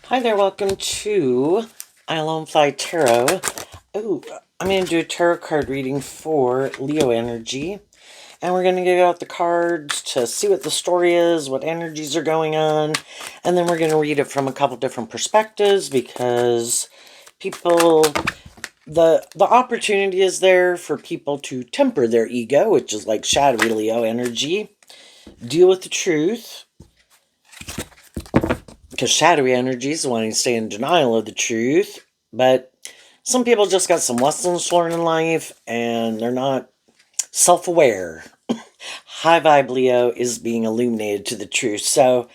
Hi there, welcome to I Alone Fly Tarot. Oh, I'm going to do a tarot card reading for Leo energy. And we're going to get out the cards to see what the story is, what energies are going on. And then we're going to read it from a couple different perspectives because people, the opportunity is there for people to temper their ego, which is like shadowy Leo energy, deal with the truth, because shadowy energy is wanting to stay in denial of the truth, but some people just got some lessons learned in life and they're not self-aware. High vibe Leo is being illuminated to the truth. So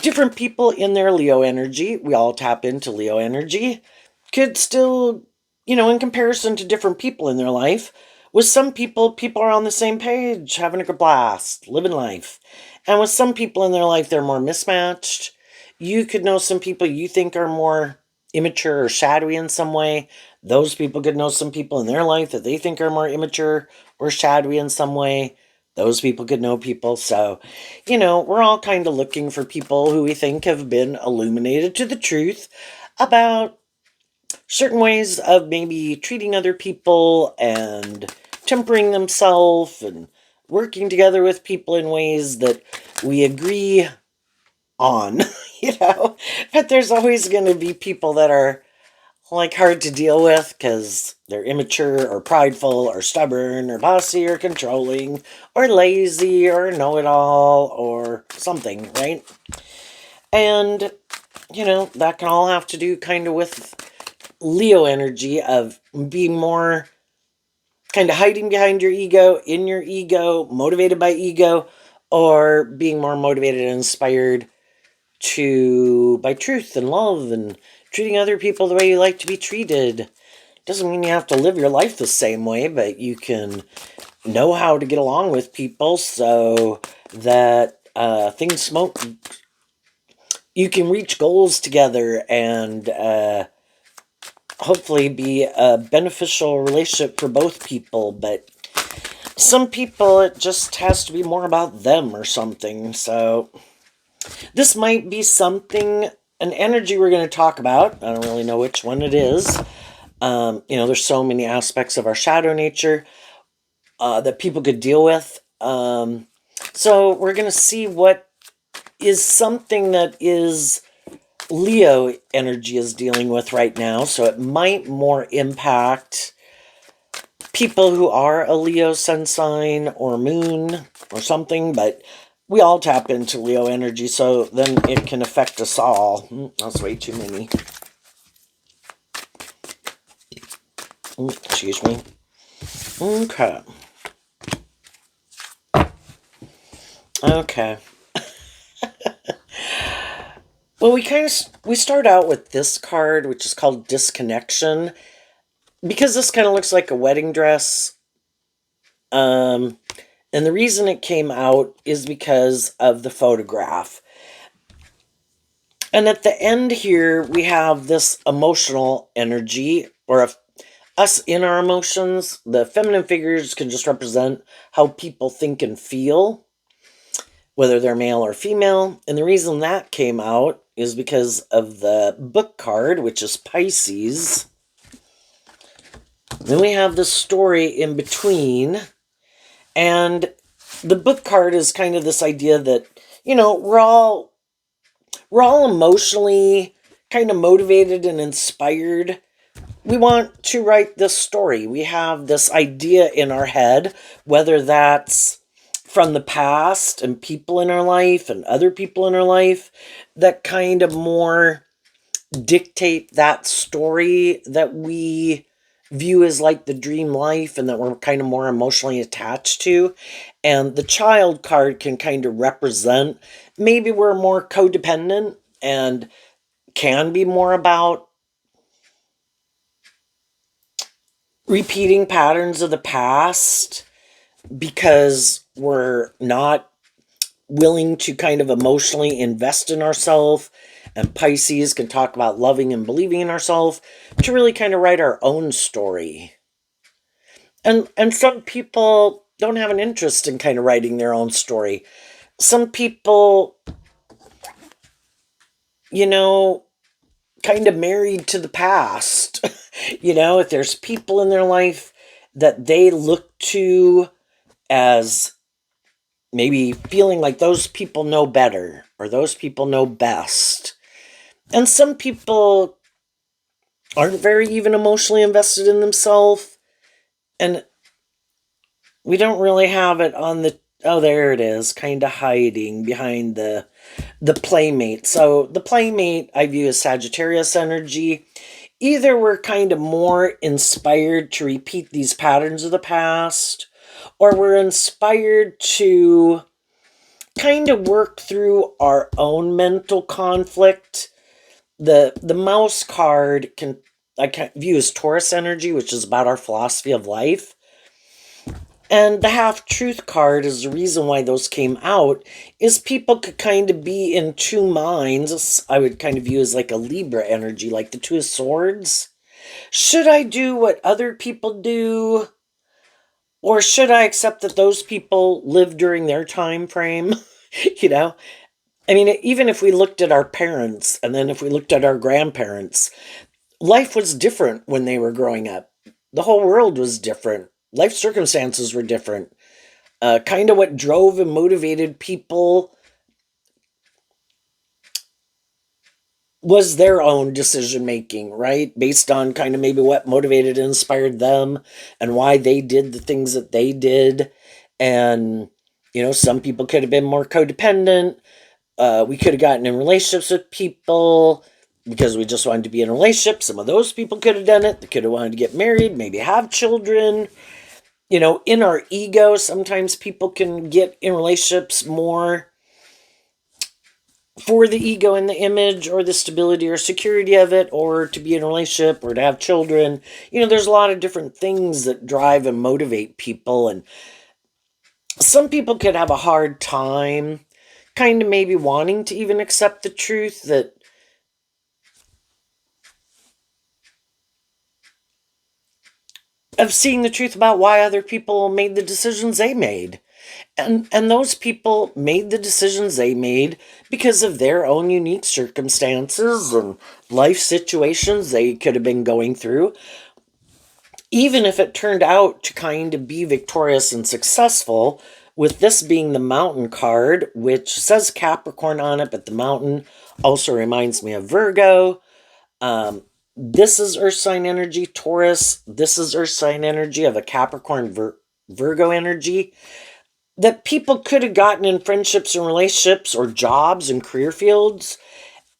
different people in their Leo energy, we all tap into Leo energy, could still, in comparison to different people in their life, with some people are on the same page, having a good blast, living life. And with some people in their life, they're more mismatched. You could know some people you think are more immature or shadowy in some way. Those people could know some people in their life that they think are more immature or shadowy in some way. Those people could know people. So, we're all kind of looking for people who we think have been illuminated to the truth about certain ways of maybe treating other people and tempering themselves and working together with people in ways that we agree on, But there's always going to be people that are like hard to deal with because they're immature or prideful or stubborn or bossy or controlling or lazy or know-it-all or something, right? And, that can all have to do kind of with Leo energy of being more kind of hiding behind your ego, in your ego, motivated by ego, or being more motivated and inspired by truth and love and treating other people the way you like to be treated. Doesn't mean you have to live your life the same way, but you can know how to get along with people so that things smoke. You can reach goals together and hopefully be a beneficial relationship for both people. But some people, it just has to be more about them or something. So this might be something, an energy we're going to talk about. I don't really know which one it is. There's so many aspects of our shadow nature that people could deal with. So we're going to see what is something that is Leo energy is dealing with right now. So it might more impact people who are a Leo sun sign or moon or something, but we all tap into Leo energy, so then it can affect us all. That's way too many. Excuse me. Okay. Okay. Well, we start out with this card, which is called Disconnection, because this kind of looks like a wedding dress. And the reason it came out is because of the photograph. And at the end here, we have this emotional energy, or us in our emotions. The feminine figures can just represent how people think and feel, whether they're male or female. And the reason that came out is because of the book card, which is Pisces. Then we have the story in between. And the book card is kind of this idea that, we're all emotionally kind of motivated and inspired. We want to write this story. We have this idea in our head, whether that's from the past and people in our life and other people in our life that kind of more dictate that story that we view as like the dream life and that we're kind of more emotionally attached to. And the child card can kind of represent maybe we're more codependent and can be more about repeating patterns of the past because we're not willing to kind of emotionally invest in ourselves. And Pisces can talk about loving and believing in ourselves to really kind of write our own story. And some people don't have an interest in kind of writing their own story. Some people, you know, kind of married to the past. If there's people in their life that they look to as maybe feeling like those people know better or those people know best. And some people aren't very even emotionally invested in themselves. And we don't really have it on the, oh, there it is, kind of hiding behind the playmate. So the playmate I view as Sagittarius energy. Either we're kind of more inspired to repeat these patterns of the past, or we're inspired to kind of work through our own mental conflict. The mouse card I view as Taurus energy, which is about our philosophy of life. And the half-truth card is the reason why those came out, is people could kind of be in two minds. I would kind of view as like a Libra energy, like the Two of Swords. Should I do what other people do? Or should I accept that those people live during their time frame? you know? I mean, even if we looked at our parents and then if we looked at our grandparents, life was different when they were growing up. The whole world was different. Life circumstances were different. Kind of what drove and motivated people was their own decision making, right? Based on kind of maybe what motivated and inspired them and why they did the things that they did. And, some people could have been more codependent. We could have gotten in relationships with people because we just wanted to be in a relationship. Some of those people could have done it. They could have wanted to get married, maybe have children. In our ego, sometimes people can get in relationships more for the ego and the image or the stability or security of it, or to be in a relationship or to have children. There's a lot of different things that drive and motivate people. And some people could have a hard time kind of maybe wanting to even accept the truth that of seeing the truth about why other people made the decisions they made. And those people made the decisions they made because of their own unique circumstances and life situations they could have been going through. Even if it turned out to kind of be victorious and successful, with this being the mountain card, which says Capricorn on it, but the mountain also reminds me of Virgo. This is Earth sign energy, Taurus. This is Earth sign energy of a Capricorn Virgo energy. That people could have gotten in friendships and relationships or jobs and career fields.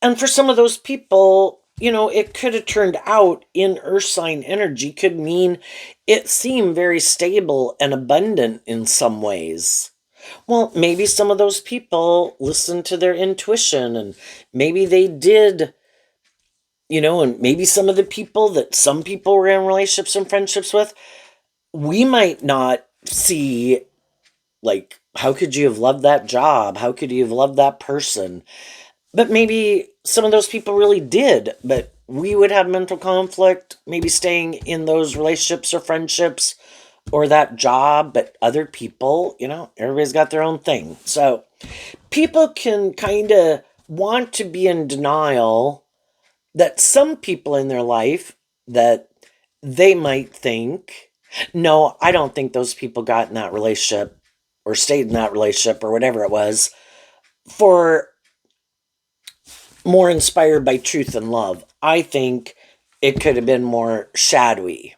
And for some of those people, it could have turned out in Earth sign energy could mean it seemed very stable and abundant in some ways. Well, maybe some of those people listened to their intuition and maybe they did, and maybe some of the people that some people were in relationships and friendships with, we might not see, like, how could you have loved that job? How could you have loved that person? But maybe some of those people really did, but we would have mental conflict, maybe staying in those relationships or friendships or that job, but other people, everybody's got their own thing. So people can kind of want to be in denial that some people in their life that they might think, no, I don't think those people got in that relationship or stayed in that relationship or whatever it was for more inspired by truth and love. I think it could have been more shadowy.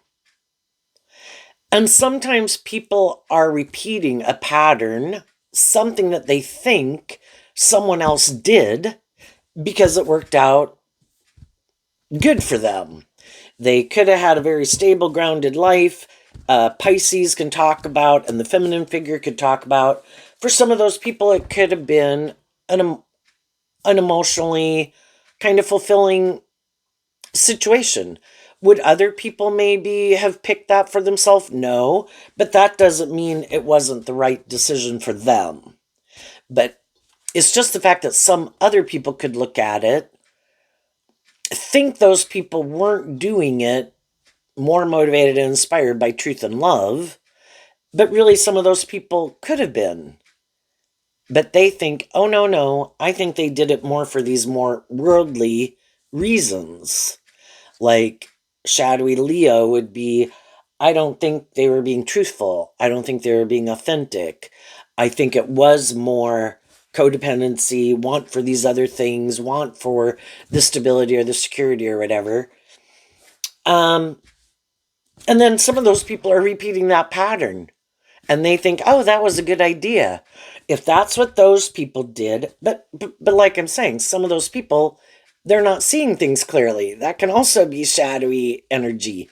And sometimes people are repeating a pattern, something that they think someone else did because it worked out good for them. They could have had a very stable, grounded life. Pisces can talk about, and the feminine figure could talk about. For some of those people, it could have been an emotionally kind of fulfilling situation. Would other people maybe have picked that for themselves? No, but that doesn't mean it wasn't the right decision for them. But it's just the fact that some other people could look at it, think those people weren't doing it more motivated and inspired by truth and love, but really some of those people could have been. But they think, oh, no, I think they did it more for these more worldly reasons. Like shadowy Leo would be, I don't think they were being truthful. I don't think they were being authentic. I think it was more codependency, want for these other things, want for the stability or the security or whatever. Um, and then some of those people are repeating that pattern and they think, oh, that was a good idea. If that's what those people did, but like I'm saying, some of those people, they're not seeing things clearly. That can also be shadowy energy.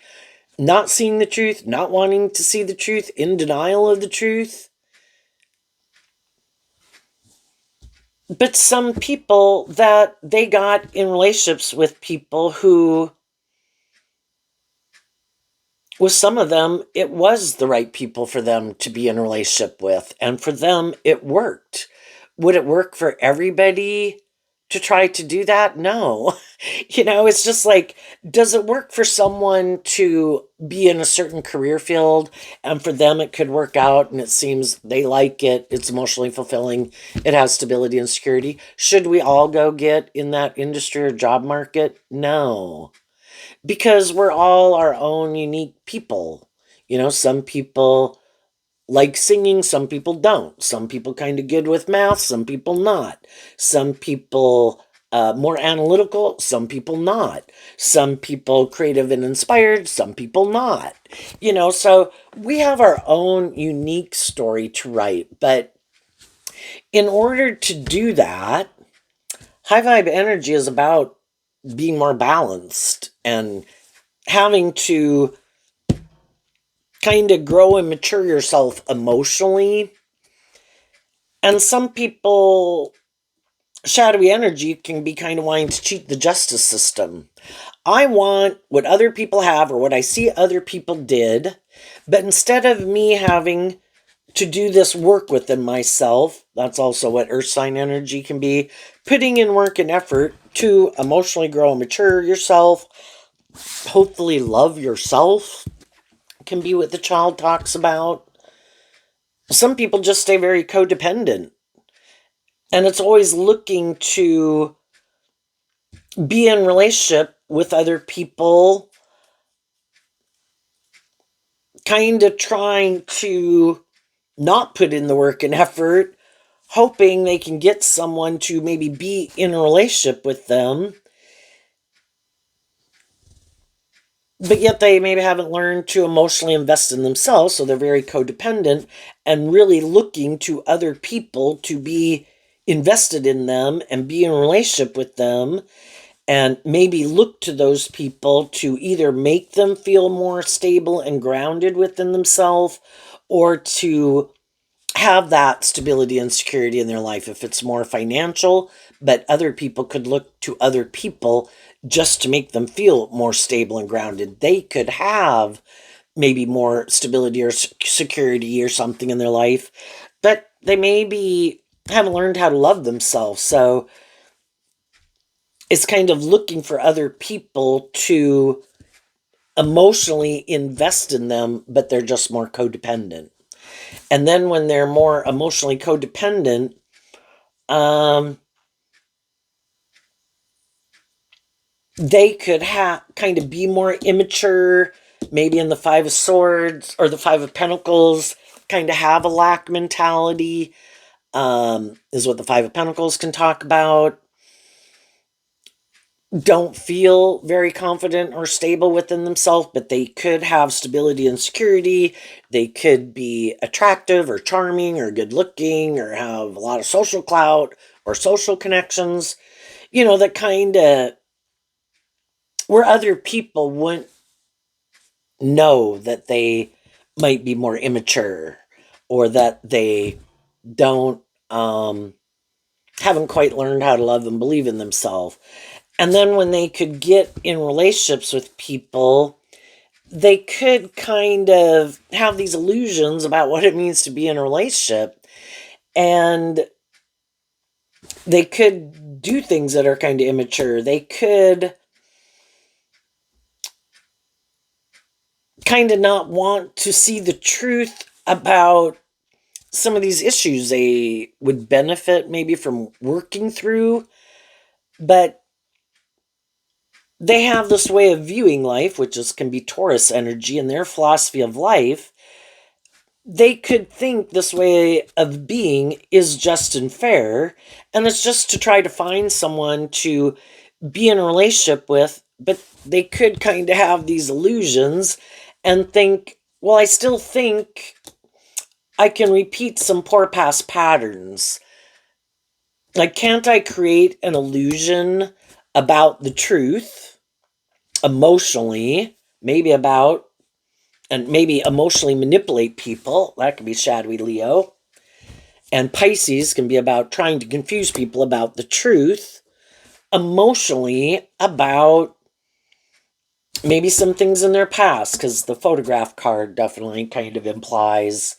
Not seeing the truth, not wanting to see the truth, in denial of the truth. But some people that they got in relationships with people who, with some of them, it was the right people for them to be in a relationship with. And for them, it worked. Would it work for everybody to try to do that? No. It's just like, does it work for someone to be in a certain career field and for them it could work out and it seems they like it, it's emotionally fulfilling, it has stability and security? Should we all go get in that industry or job market? No, because we're all our own unique people. Some people like singing, some people don't. Some people kind of good with math, some people not. Some people more analytical, some people not. Some people creative and inspired, some people not. So we have our own unique story to write. But in order to do that, high vibe energy is about being more balanced and having to kind of grow and mature yourself emotionally. And some people, shadowy energy can be kind of wanting to cheat the justice system. I want what other people have or what I see other people did, but instead of me having to do this work within myself, that's also what earth sign energy can be, putting in work and effort to emotionally grow and mature yourself, hopefully love yourself, can be what the child talks about. Some people just stay very codependent. And it's always looking to be in relationship with other people, kind of trying to not put in the work and effort, hoping they can get someone to maybe be in a relationship with them. But yet they maybe haven't learned to emotionally invest in themselves, so they're very codependent and really looking to other people to be invested in them and be in a relationship with them, and maybe look to those people to either make them feel more stable and grounded within themselves or to have that stability and security in their life. If it's more financial, but other people could look to other people just to make them feel more stable and grounded. They could have maybe more stability or security or something in their life, but they maybe haven't learned how to love themselves. So it's kind of looking for other people to emotionally invest in them, but they're just more codependent. And then when they're more emotionally codependent, they could kind of be more immature, maybe in the Five of Swords or the Five of Pentacles, kind of have a lack mentality, is what the Five of Pentacles can talk about. Don't feel very confident or stable within themselves, but they could have stability and security. They could be attractive or charming or good looking or have a lot of social clout or social connections, that kind of where other people wouldn't know that they might be more immature or that they don't haven't quite learned how to love and believe in themselves. And then when they could get in relationships with people, they could kind of have these illusions about what it means to be in a relationship. And they could do things that are kind of immature. They could kind of not want to see the truth about some of these issues they would benefit maybe from working through. But they have this way of viewing life, which can be Taurus energy, and their philosophy of life. They could think this way of being is just and fair, and it's just to try to find someone to be in a relationship with, but they could kind of have these illusions and think, well, I still think I can repeat some poor past patterns. Like, can't I create an illusion about the truth emotionally, maybe about, and maybe emotionally manipulate people? That could be shadowy Leo. And Pisces can be about trying to confuse people about the truth emotionally about maybe some things in their past, because the photograph card definitely kind of implies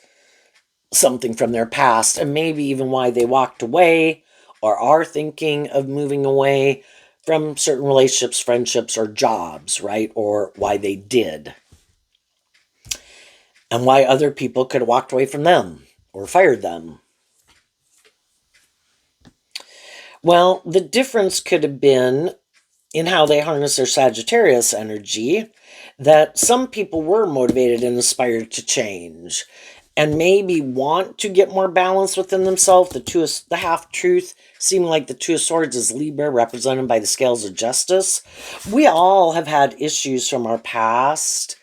something from their past, and maybe even why they walked away or are thinking of moving away from certain relationships, friendships, or jobs, right? Or why they did. And why other people could have walked away from them or fired them. Well, the difference could have been in how they harness their Sagittarius energy, that some people were motivated and inspired to change and maybe want to get more balance within themselves. The half truth, seeming like the Two of Swords is Libra, represented by the scales of justice. We all have had issues from our past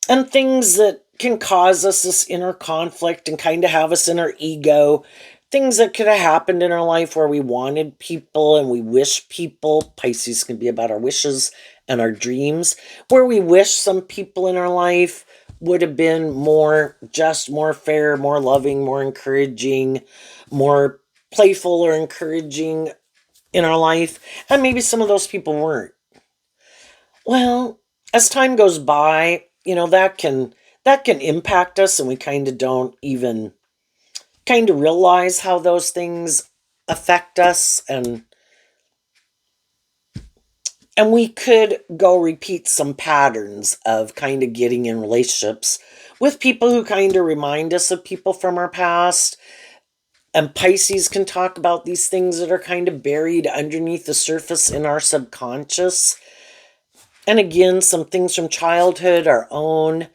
and things that can cause us this inner conflict and kind of have us in our ego. Things that could have happened in our life where we wanted people and we wish people. Pisces can be about our wishes and our dreams, where we wish some people in our life would have been more just, more fair, more loving, more encouraging, more playful or encouraging in our life. And maybe some of those people weren't. Well, as time goes by, that can impact us, and we kind of don't even kind of realize how those things affect us, and we could go repeat some patterns of kind of getting in relationships with people who kind of remind us of people from our past. And Pisces can talk about these things that are kind of buried underneath the surface in our subconscious. And again, some things from childhood, our own,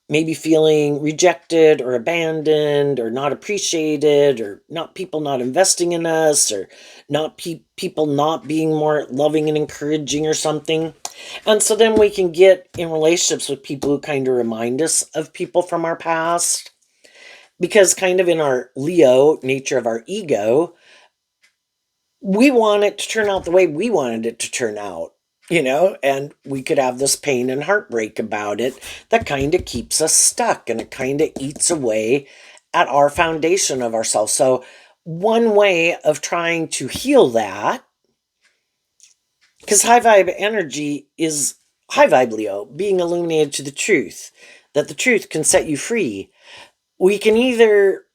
maybe feeling rejected or abandoned or not appreciated, or not people not investing in us, or not people not being more loving and encouraging or something. And so then we can get in relationships with people who kind of remind us of people from our past, because kind of in our Leo nature of our ego, we want it to turn out the way we wanted it to turn out, and we could have this pain and heartbreak about it that kind of keeps us stuck, and it kind of eats away at our foundation of ourselves. So, one way of trying to heal that, because high vibe energy is high vibe Leo, being illuminated to the truth, that the truth can set you free. We can either,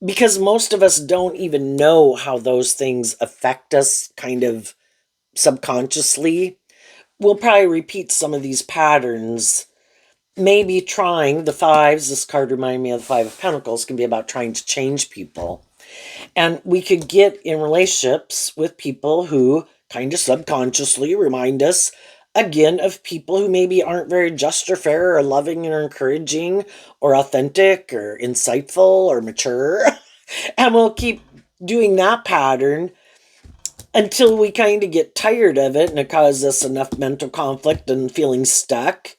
because most of us don't even know how those things affect us kind of subconsciously, we'll probably repeat some of these patterns. Maybe trying the fives, this card reminded me of the Five of Pentacles, can be about trying to change people. And we could get in relationships with people who kind of subconsciously remind us, again, of people who maybe aren't very just or fair or loving or encouraging or authentic or insightful or mature. And we'll keep doing that pattern until we kind of get tired of it, and it causes us enough mental conflict and feeling stuck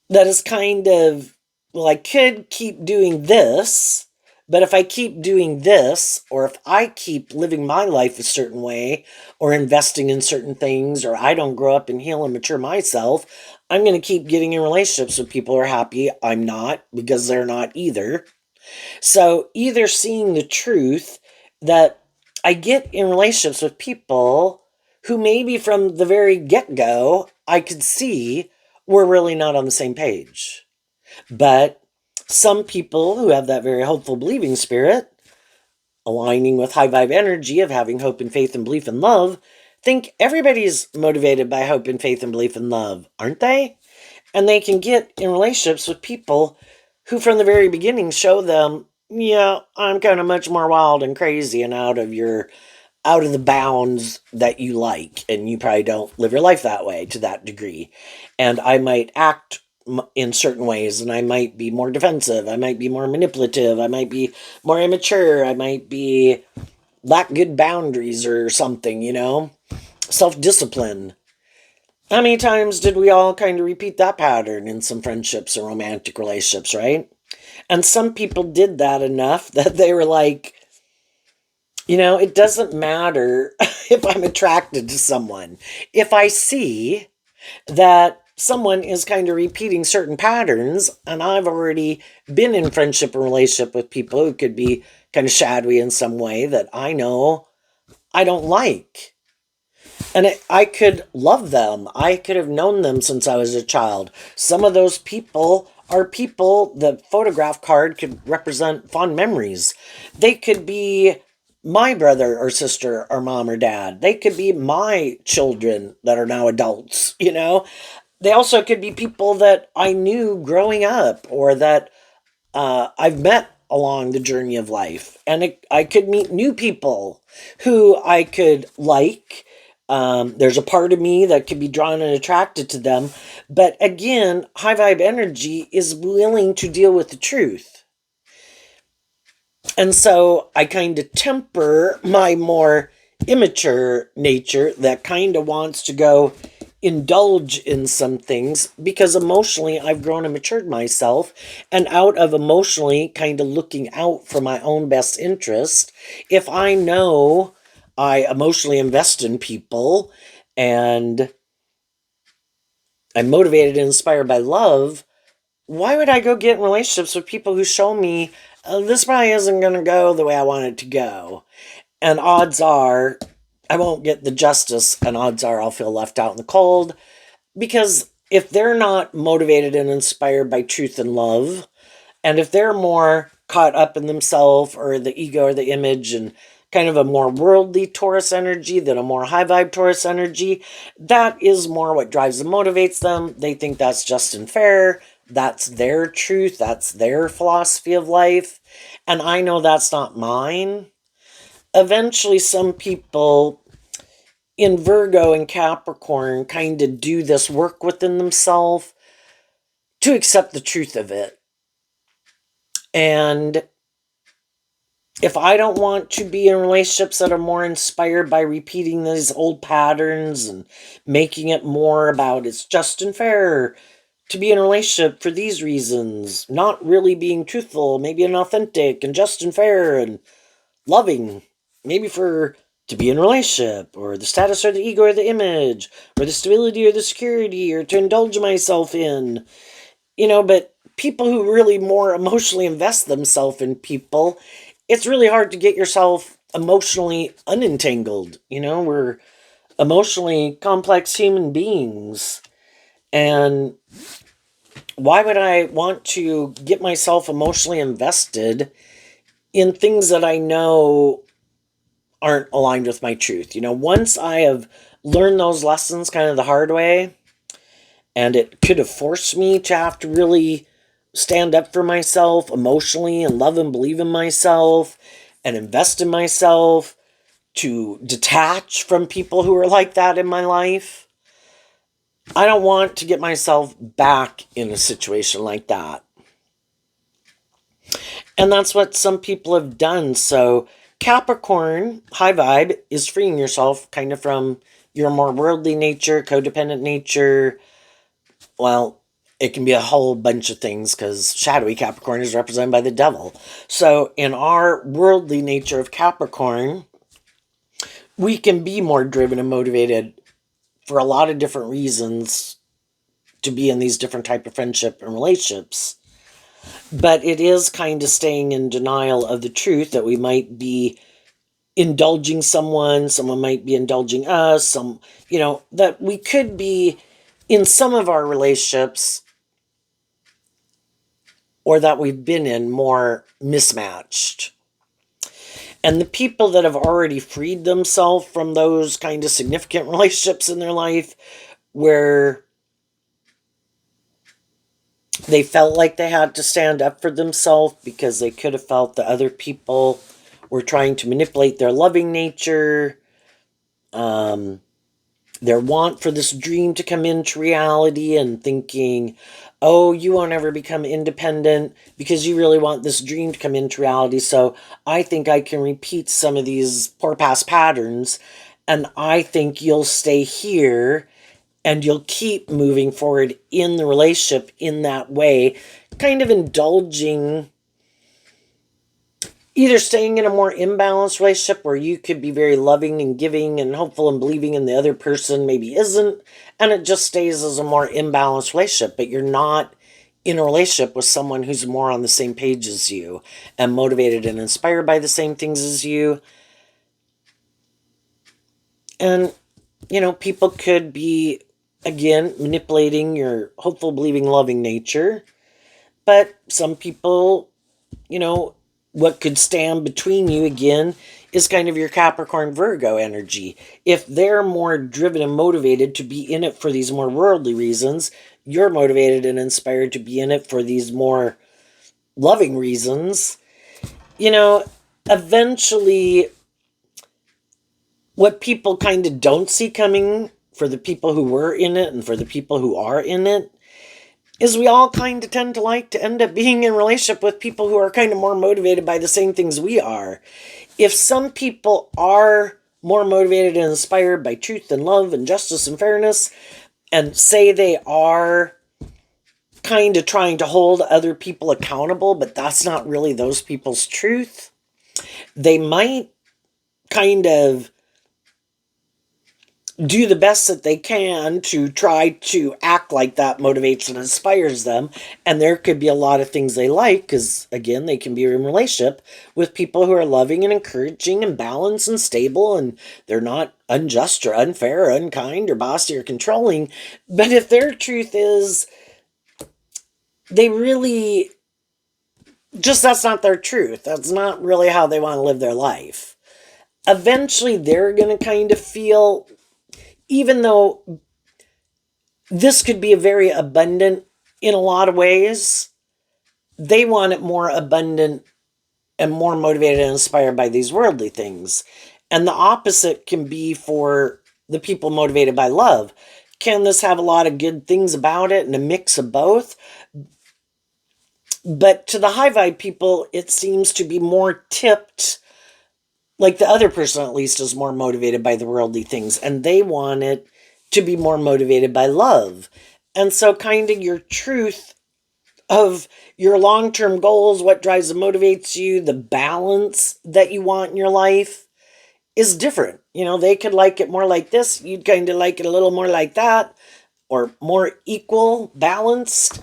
that is kind of, well, I could keep doing this, but if I keep doing this, or if I keep living my life a certain way, or investing in certain things, or I don't grow up and heal and mature myself, I'm going to keep getting in relationships with people who are happy. I'm not, because they're not either. So either seeing the truth that I get in relationships with people who maybe from the very get-go I could see we're really not on the same page. But some people who have that very hopeful believing spirit, aligning with high vibe energy of having hope and faith and belief and love, think everybody's motivated by hope and faith and belief and love, aren't they? And they can get in relationships with people who from the very beginning show them, yeah, I'm kind of much more wild and crazy and out of your out of the bounds that you like, and you probably don't live your life that way to that degree. And I might act in certain ways, and I might be more defensive, I might be more manipulative, I might be more immature, I might be lack good boundaries or something, self-discipline. How many times did we all kind of repeat that pattern in some friendships or romantic relationships, right? And some people did that enough that they were like, it doesn't matter if I'm attracted to someone. If I see that someone is kind of repeating certain patterns, and I've already been in friendship and relationship with people who could be kind of shadowy in some way that I know I don't like. And I could love them. I could have known them since I was a child. Some of those people are people the photograph card could represent fond memories. They could be my brother or sister or mom or dad. They could be my children that are now adults. They also could be people that I knew growing up or that I've met along the journey of life. And I could meet new people who I could like. There's a part of me that could be drawn and attracted to them. But again, high vibe energy is willing to deal with the truth. And so I kind of temper my more immature nature that kind of wants to go indulge in some things because emotionally I've grown and matured myself. And out of emotionally kind of looking out for my own best interest, if I know I emotionally invest in people and I'm motivated and inspired by love, why would I go get in relationships with people who show me this probably isn't going to go the way I want it to go? And odds are I won't get the justice, and odds are I'll feel left out in the cold. Because if they're not motivated and inspired by truth and love, and if they're more caught up in themselves or the ego or the image and kind of a more worldly Taurus energy than a more high vibe Taurus energy, that is more what drives and motivates them. They think that's just and fair. That's their truth. That's their philosophy of life. And I know that's not mine. Eventually, some people in Virgo and Capricorn kind of do this work within themselves to accept the truth of it. And if I don't want to be in relationships that are more inspired by repeating these old patterns and making it more about it's just and fair to be in a relationship for these reasons, not really being truthful, maybe inauthentic and just and fair and loving, maybe for to be in a relationship, or the status or the ego or the image, or the stability or the security, or to indulge myself in, but people who really more emotionally invest themselves in people, it's really hard to get yourself emotionally unentangled. We're emotionally complex human beings. And why would I want to get myself emotionally invested in things that I know aren't aligned with my truth? Once I have learned those lessons kind of the hard way, and it could have forced me to have to really stand up for myself emotionally and love and believe in myself and invest in myself, to detach from people who are like that in my life. I don't want to get myself back in a situation like that. And that's what some people have done. So Capricorn, high vibe, is freeing yourself kind of from your more worldly nature, codependent nature. Well, it can be a whole bunch of things because shadowy Capricorn is represented by the devil. So in our worldly nature of Capricorn, we can be more driven and motivated for a lot of different reasons to be in these different type of friendship and relationships. But it is kind of staying in denial of the truth that we might be indulging someone might be indulging us, that we could be in some of our relationships or that we've been in more mismatched. And the people that have already freed themselves from those kind of significant relationships in their life where they felt like they had to stand up for themselves because they could have felt that other people we're trying to manipulate their loving nature, their want for this dream to come into reality, and thinking, oh, you won't ever become independent because you really want this dream to come into reality. So I think I can repeat some of these poor past patterns, and I think you'll stay here and you'll keep moving forward in the relationship in that way, kind of indulging, either staying in a more imbalanced relationship where you could be very loving and giving and hopeful and believing, and the other person maybe isn't, and it just stays as a more imbalanced relationship, but you're not in a relationship with someone who's more on the same page as you and motivated and inspired by the same things as you. And, people could be, again, manipulating your hopeful, believing, loving nature, but some people, what could stand between you, again, is kind of your Capricorn Virgo energy. If they're more driven and motivated to be in it for these more worldly reasons, you're motivated and inspired to be in it for these more loving reasons. Eventually, what people kind of don't see coming, for the people who were in it and for the people who are in it, is we all kind of tend to like to end up being in a relationship with people who are kind of more motivated by the same things we are. If some people are more motivated and inspired by truth and love and justice and fairness, and say they are kind of trying to hold other people accountable, but that's not really those people's truth, they might kind of do the best that they can to try to act like that motivates and inspires them. And there could be a lot of things they like, because, again, they can be in relationship with people who are loving and encouraging and balanced and stable, and they're not unjust or unfair or unkind or bossy or controlling. But if their truth is they really just, that's not their truth, that's not really how they want to live their life, eventually they're going to kind of feel, even though this could be a very abundant in a lot of ways, they want it more abundant and more motivated and inspired by these worldly things. And the opposite can be for the people motivated by love. Can this have a lot of good things about it and a mix of both? But to the high vibe people, it seems to be more tipped, like the other person at least is more motivated by the worldly things, and they want it to be more motivated by love. And so kind of your truth of your long-term goals, what drives and motivates you, the balance that you want in your life is different. They could like it more like this, you'd kind of like it a little more like that, or more equal, balanced.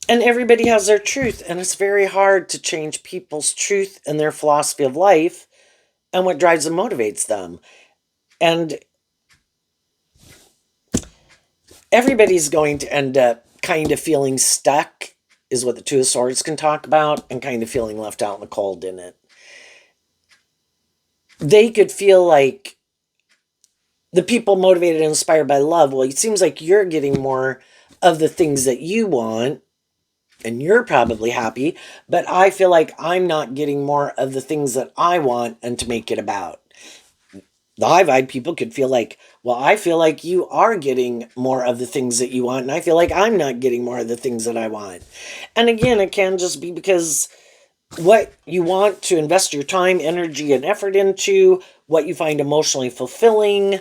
And everybody has their truth, and it's very hard to change people's truth and their philosophy of life and what drives and motivates them. And everybody's going to end up kind of feeling stuck, is what the Two of Swords can talk about, and kind of feeling left out in the cold in it. They could feel like the people motivated and inspired by love, well, it seems like you're getting more of the things that you want, and you're probably happy, but I feel like I'm not getting more of the things that I want and to make it about. The high vibe people could feel like, well, I feel like you are getting more of the things that you want, and I feel like I'm not getting more of the things that I want. And again, it can just be because what you want to invest your time, energy, and effort into, what you find emotionally fulfilling,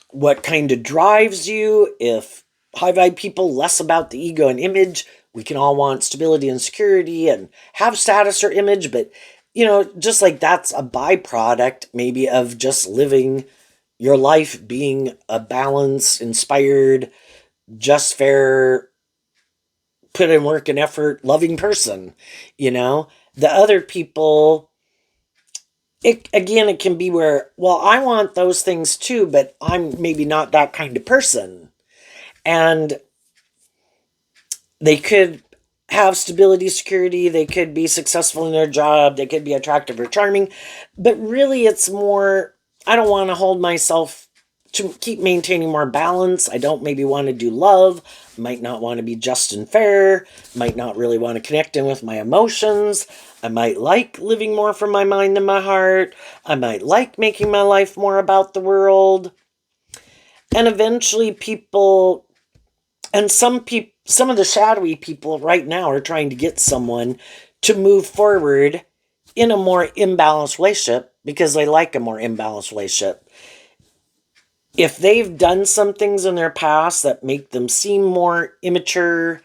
what kind of drives you. If high vibe people, less about the ego and image, we can all want stability and security and have status or image, but just like that's a byproduct maybe of just living your life being a balanced, inspired, just, fair, put in work and effort, loving person. The other people, it can be where, well, I want those things too, but I'm maybe not that kind of person. And they could have stability, security, they could be successful in their job, they could be attractive or charming, but really it's more, I don't want to hold myself to keep maintaining more balance. I don't maybe want to do love, might not want to be just and fair, might not really want to connect in with my emotions. I might like living more from my mind than my heart. I might like making my life more about the world. And eventually people, and some of the shadowy people right now are trying to get someone to move forward in a more imbalanced relationship because they like a more imbalanced relationship. If they've done some things in their past that make them seem more immature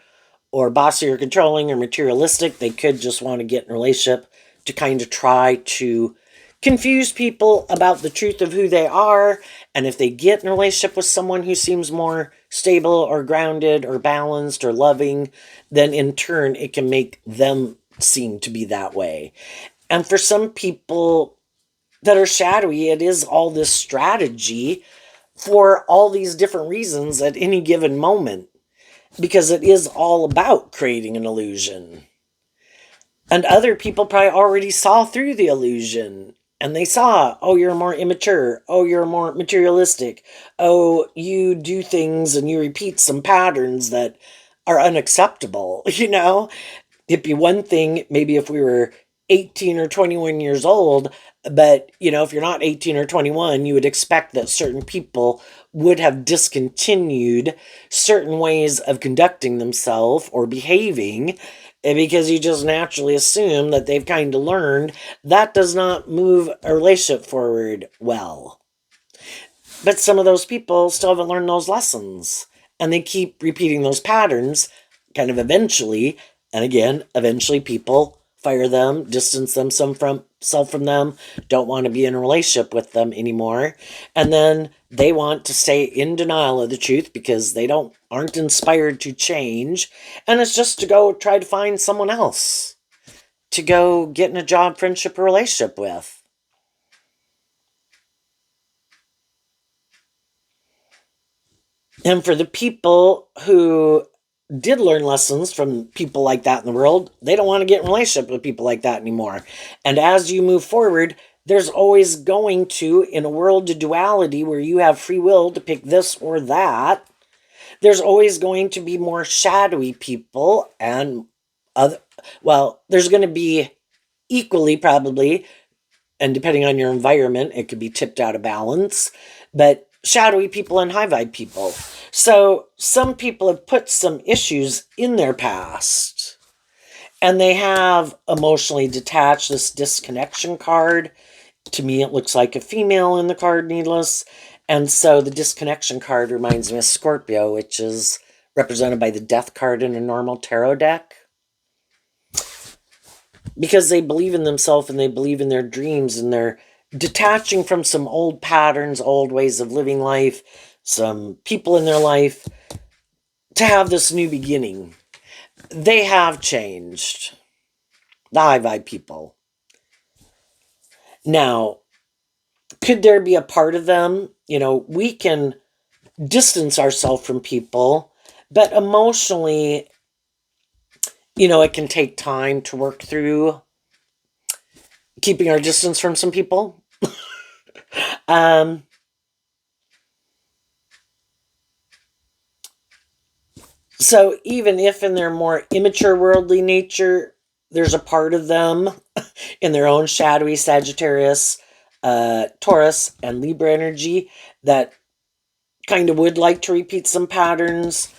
or bossy or controlling or materialistic, they could just want to get in a relationship to kind of try to confuse people about the truth of who they are. And if they get in a relationship with someone who seems more stable or grounded or balanced or loving, then in turn it can make them seem to be that way. And for some people that are shadowy, it is all this strategy for all these different reasons at any given moment, because it is all about creating an illusion. And other people probably already saw through the illusion. And they saw, oh, you're more immature. Oh, you're more materialistic. Oh, you do things and you repeat some patterns that are unacceptable. It'd be one thing maybe if we were 18 or 21 years old, but if you're not 18 or 21, you would expect that certain people would have discontinued certain ways of conducting themselves or behaving, because you just naturally assume that they've kind of learned that does not move a relationship forward well. But some of those people still haven't learned those lessons, and they keep repeating those patterns kind of eventually. And again, eventually people fire them, distance themselves from them, don't want to be in a relationship with them anymore. And then they want to stay in denial of the truth because they aren't inspired to change. And it's just to go try to find someone else to go get in a job, friendship, or relationship with. And for the people who did learn lessons from people like that in the world, they don't want to get in a relationship with people like that anymore. And as you move forward, there's always going to, in a world of duality where you have free will to pick this or that, there's always going to be more shadowy people and there's going to be equally probably, and depending on your environment, it could be tipped out of balance, but shadowy people and high vibe people. So some people have put some issues in their past, and they have emotionally detached. This disconnection card, to me, it looks like a female in the card, needless. And so the disconnection card reminds me of Scorpio, which is represented by the death card in a normal tarot deck. Because they believe in themselves and they believe in their dreams, and they're detaching from some old patterns, old ways of living life, some people in their life, to have this new beginning. They have changed. The high vibe people. Now, could there be a part of them? We can distance ourselves from people, but emotionally, it can take time to work through keeping our distance from some people. So even if in their more immature worldly nature, there's a part of them in their own shadowy Sagittarius, Taurus, and Libra energy that kind of would like to repeat some patterns,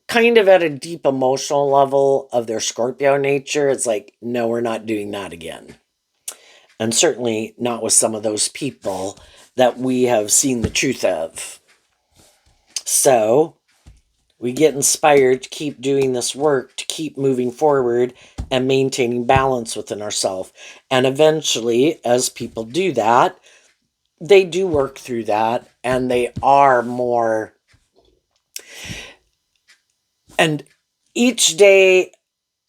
kind of at a deep emotional level of their Scorpio nature, it's like, no, we're not doing that again. And certainly not with some of those people that we have seen the truth of. So we get inspired to keep doing this work, to keep moving forward and maintaining balance within ourselves. And eventually, as people do that, they do work through that, and they are more. And each day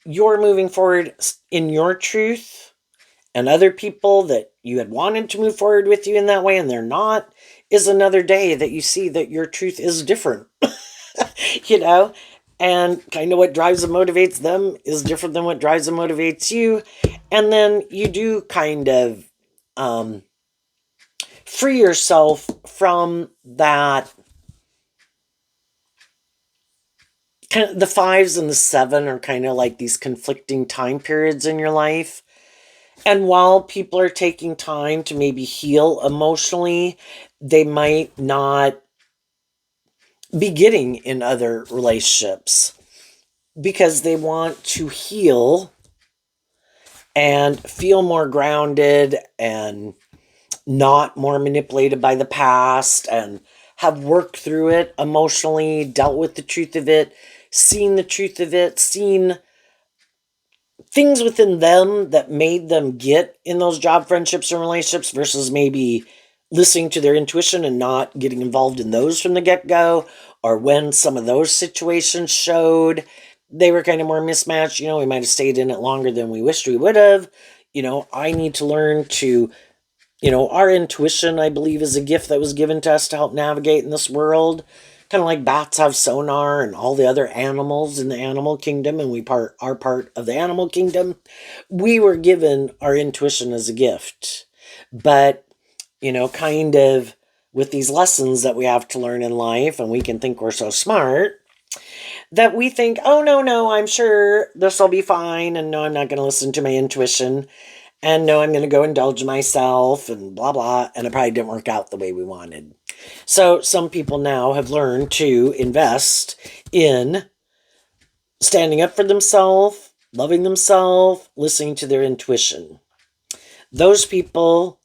you're moving forward in your truth, and other people that you had wanted to move forward with you in that way and they're not, is another day that you see that your truth is different. And kind of what drives and motivates them is different than what drives and motivates you. And then you do kind of free yourself from that. Kind of the 5s and the 7 are kind of like these conflicting time periods in your life. And while people are taking time to maybe heal emotionally, they might not be getting in other relationships because they want to heal and feel more grounded and not more manipulated by the past and have worked through it emotionally, dealt with the truth of it, seen the truth of it, seen things within them that made them get in those job friendships and relationships versus maybe listening to their intuition and not getting involved in those from the get-go, or when some of those situations showed they were kind of more mismatched. We might have stayed in it longer than we wished we would have. I need to learn to, our intuition, I believe, is a gift that was given to us to help navigate in this world. Kind of like bats have sonar and all the other animals in the animal kingdom, and we are part of the animal kingdom. We were given our intuition as a gift. But, kind of with these lessons that we have to learn in life, and we can think we're so smart, that we think, oh, no, I'm sure this will be fine, and no, I'm not going to listen to my intuition, and no, I'm going to go indulge myself, and blah, blah, and it probably didn't work out the way we wanted. So some people now have learned to invest in standing up for themselves, loving themselves, listening to their intuition. Those people,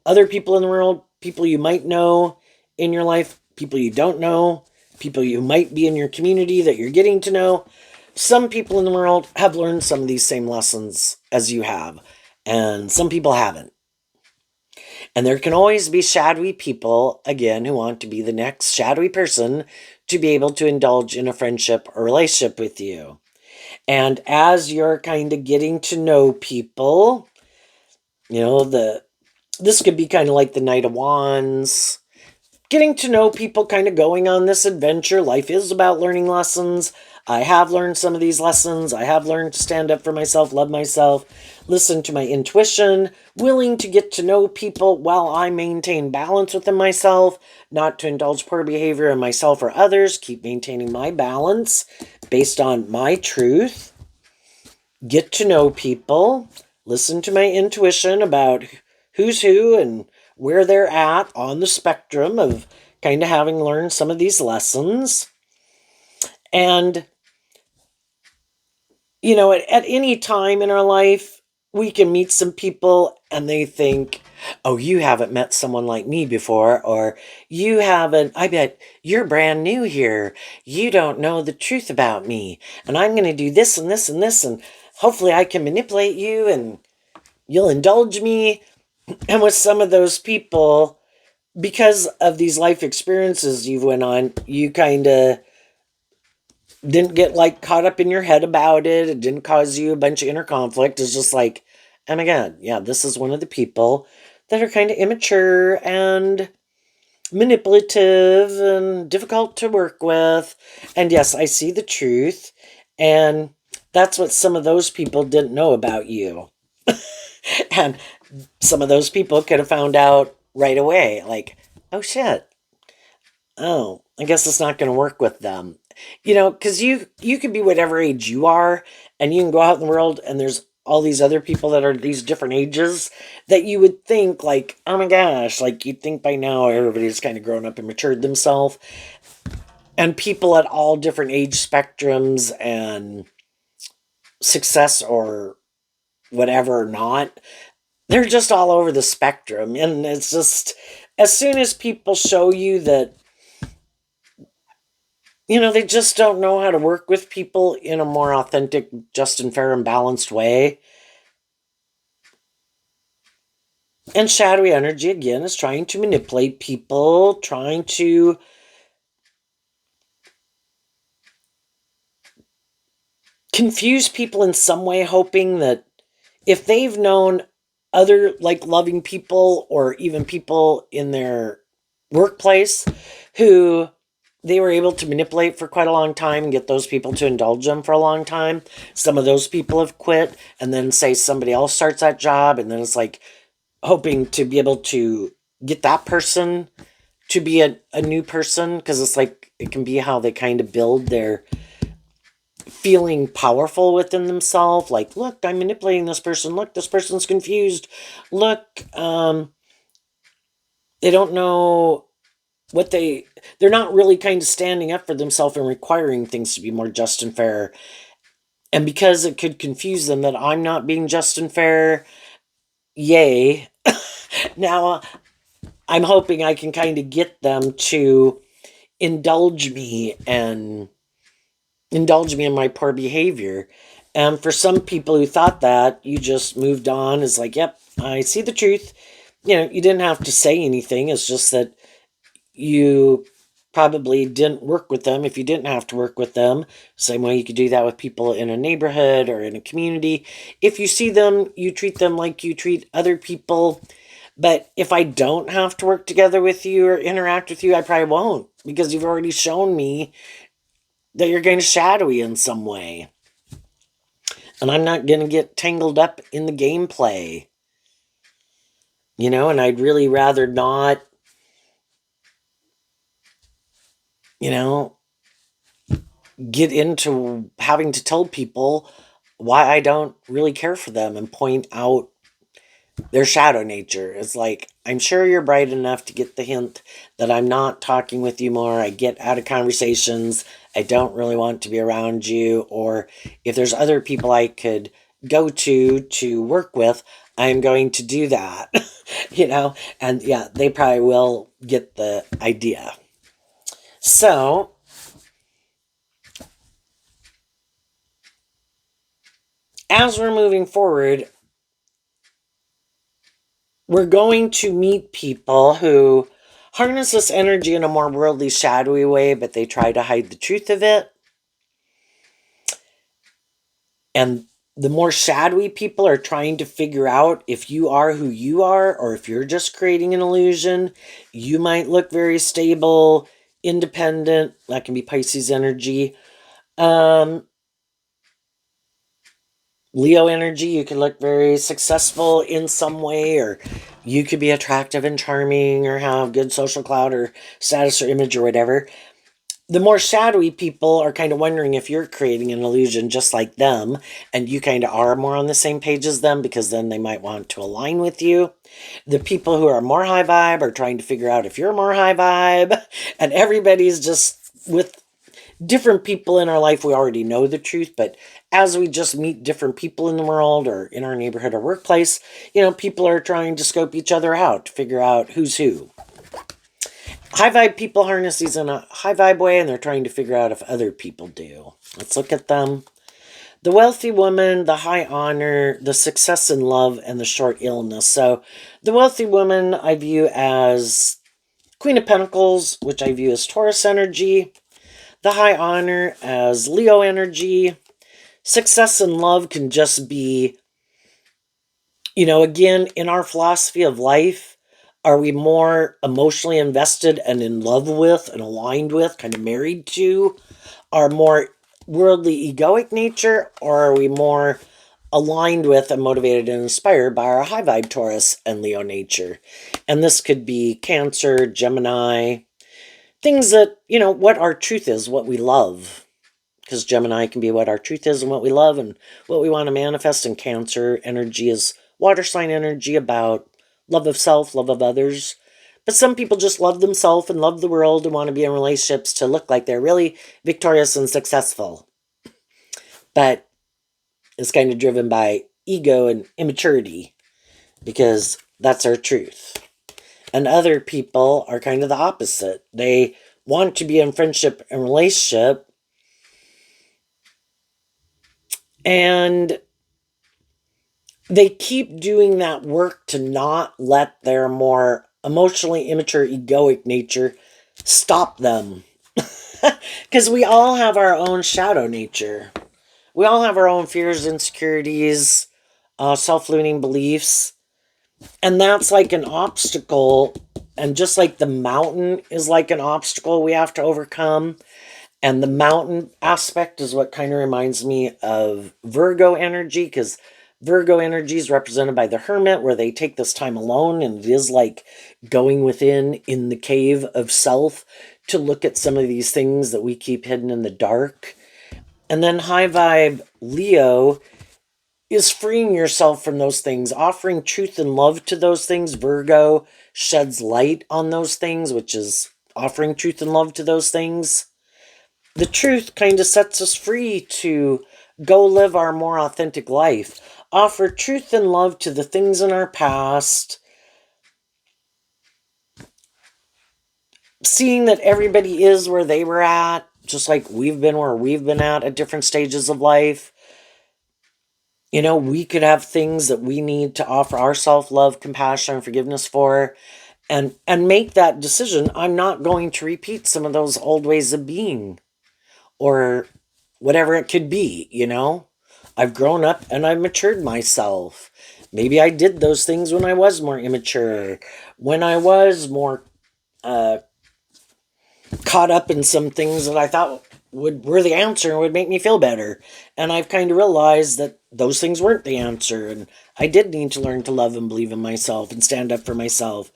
other people in the world, people you might know in your life, people you don't know, people you might be in your community that you're getting to know, some people in the world have learned some of these same lessons as you have, and some people haven't. And there can always be shadowy people, again, who want to be the next shadowy person to be able to indulge in a friendship or relationship with you. And as you're kind of getting to know people, this could be kind of like the Knight of Wands, getting to know people, kind of going on this adventure. Life is about learning lessons. I have learned some of these lessons. I have learned to stand up for myself, love myself, listen to my intuition, willing to get to know people while I maintain balance within myself, not to indulge poor behavior in myself or others, keep maintaining my balance based on my truth, get to know people, listen to my intuition about who's who and where they're at on the spectrum of kind of having learned some of these lessons. And at any time in our life, we can meet some people and they think, oh, you haven't met someone like me before, or you haven't, I bet you're brand new here. You don't know the truth about me, and I'm going to do this and this and this, and hopefully I can manipulate you and you'll indulge me. And with some of those people, because of these life experiences you've went on, you kind of didn't get caught up in your head about it. It didn't cause you a bunch of inner conflict. It's just like, oh my God, yeah, this is one of the people that are kind of immature and manipulative and difficult to work with. And yes, I see the truth. And that's what some of those people didn't know about you. And some of those people could have found out right away, like, oh shit, oh, I guess it's not going to work with them. Because you could be whatever age you are, and you can go out in the world, and there's all these other people that are these different ages that you would think, like, oh my gosh, you'd think by now everybody's kind of grown up and matured themselves. And people at all different age spectrums and success or whatever or not, they're just all over the spectrum. And it's just, as soon as people show you that, they just don't know how to work with people in a more authentic, just and fair and balanced way. And shadowy energy, again, is trying to manipulate people, trying to confuse people in some way, hoping that if they've known other loving people, or even people in their workplace who they were able to manipulate for quite a long time and get those people to indulge them for a long time, some of those people have quit, and then say somebody else starts that job, and then it's like hoping to be able to get that person to be a new person, because it's like it can be how they kind of build their feeling powerful within themselves. Like, look, I'm manipulating this person. Look, this person's confused. Look, they don't know what they're not really kind of standing up for themselves and requiring things to be more just and fair. And because it could confuse them that I'm not being just and fair, yay. Now I'm hoping I can kind of get them to indulge me and indulge me in my poor behavior. And for some people who thought that, you just moved on. It's like, yep, I see the truth. You didn't have to say anything. It's just that you probably didn't work with them if you didn't have to work with them. Same way you could do that with people in a neighborhood or in a community. If you see them, you treat them like you treat other people. But if I don't have to work together with you or interact with you, I probably won't, because you've already shown me that you're going to shadowy in some way. And I'm not going to get tangled up in the gameplay. And I'd really rather not, you know, get into having to tell people why I don't really care for them and point out their shadow nature. It's like, I'm sure you're bright enough to get the hint that I'm not talking with you more. I get out of conversations. I don't really want to be around you. Or if there's other people I could go to work with, I'm going to do that. And yeah, they probably will get the idea. So, as we're moving forward, we're going to meet people who harness this energy in a more worldly, shadowy way, but they try to hide the truth of it. And the more shadowy people are trying to figure out if you are who you are or if you're just creating an illusion. You might look very stable, independent. That can be Pisces energy. Leo energy, you could look very successful in some way, or you could be attractive and charming or have good social clout or status or image or whatever. The more shadowy people are kind of wondering if you're creating an illusion just like them, and you kind of are more on the same page as them, because then they might want to align with you. The people who are more high vibe are trying to figure out if you're more high vibe, and everybody's just with different people in our life. We already know the truth, but as we just meet different people in the world or in our neighborhood or workplace, people are trying to scope each other out to figure out who's who. High vibe people harness these in a high vibe way, and they're trying to figure out if other people do. Let's look at them. The wealthy woman, the high honor, the success in love, and the short illness. So the wealthy woman I view as Queen of Pentacles, which I view as Taurus energy. The high honor as Leo energy. Success in love can just be, again, in our philosophy of life, are we more emotionally invested and in love with and aligned with, kind of married to, our more worldly egoic nature, or are we more aligned with and motivated and inspired by our high vibe Taurus and Leo nature? And this could be Cancer, Gemini, things that, what our truth is, what we love. Because Gemini can be what our truth is and what we love and what we want to manifest. And Cancer energy is water sign energy, about love of self, love of others. But some people just love themselves and love the world and want to be in relationships to look like they're really victorious and successful. But it's kind of driven by ego and immaturity, because that's our truth. And other people are kind of the opposite. They want to be in friendship and relationship, and they keep doing that work to not let their more emotionally immature, egoic nature stop them. Because we all have our own shadow nature. We all have our own fears, insecurities, self-limiting beliefs. And that's like an obstacle. And just like the mountain is like an obstacle we have to overcome. And the mountain aspect is what kind of reminds me of Virgo energy, because Virgo energy is represented by the Hermit, where they take this time alone, and it is like going within in the cave of self to look at some of these things that we keep hidden in the dark. And then high vibe Leo is freeing yourself from those things, offering truth and love to those things. Virgo sheds light on those things, which is offering truth and love to those things. The truth kind of sets us free to go live our more authentic life. Offer truth and love to the things in our past. Seeing that everybody is where they were at, just like we've been where we've been at different stages of life. You know, we could have things that we need to offer our self-love, compassion, and forgiveness for, and make that decision. I'm not going to repeat some of those old ways of being, or whatever it could be, you know? I've grown up and I've matured myself. Maybe I did those things when I was more immature, when I was more caught up in some things that I thought were the answer and would make me feel better. And I've kind of realized that those things weren't the answer, and I did need to learn to love and believe in myself and stand up for myself.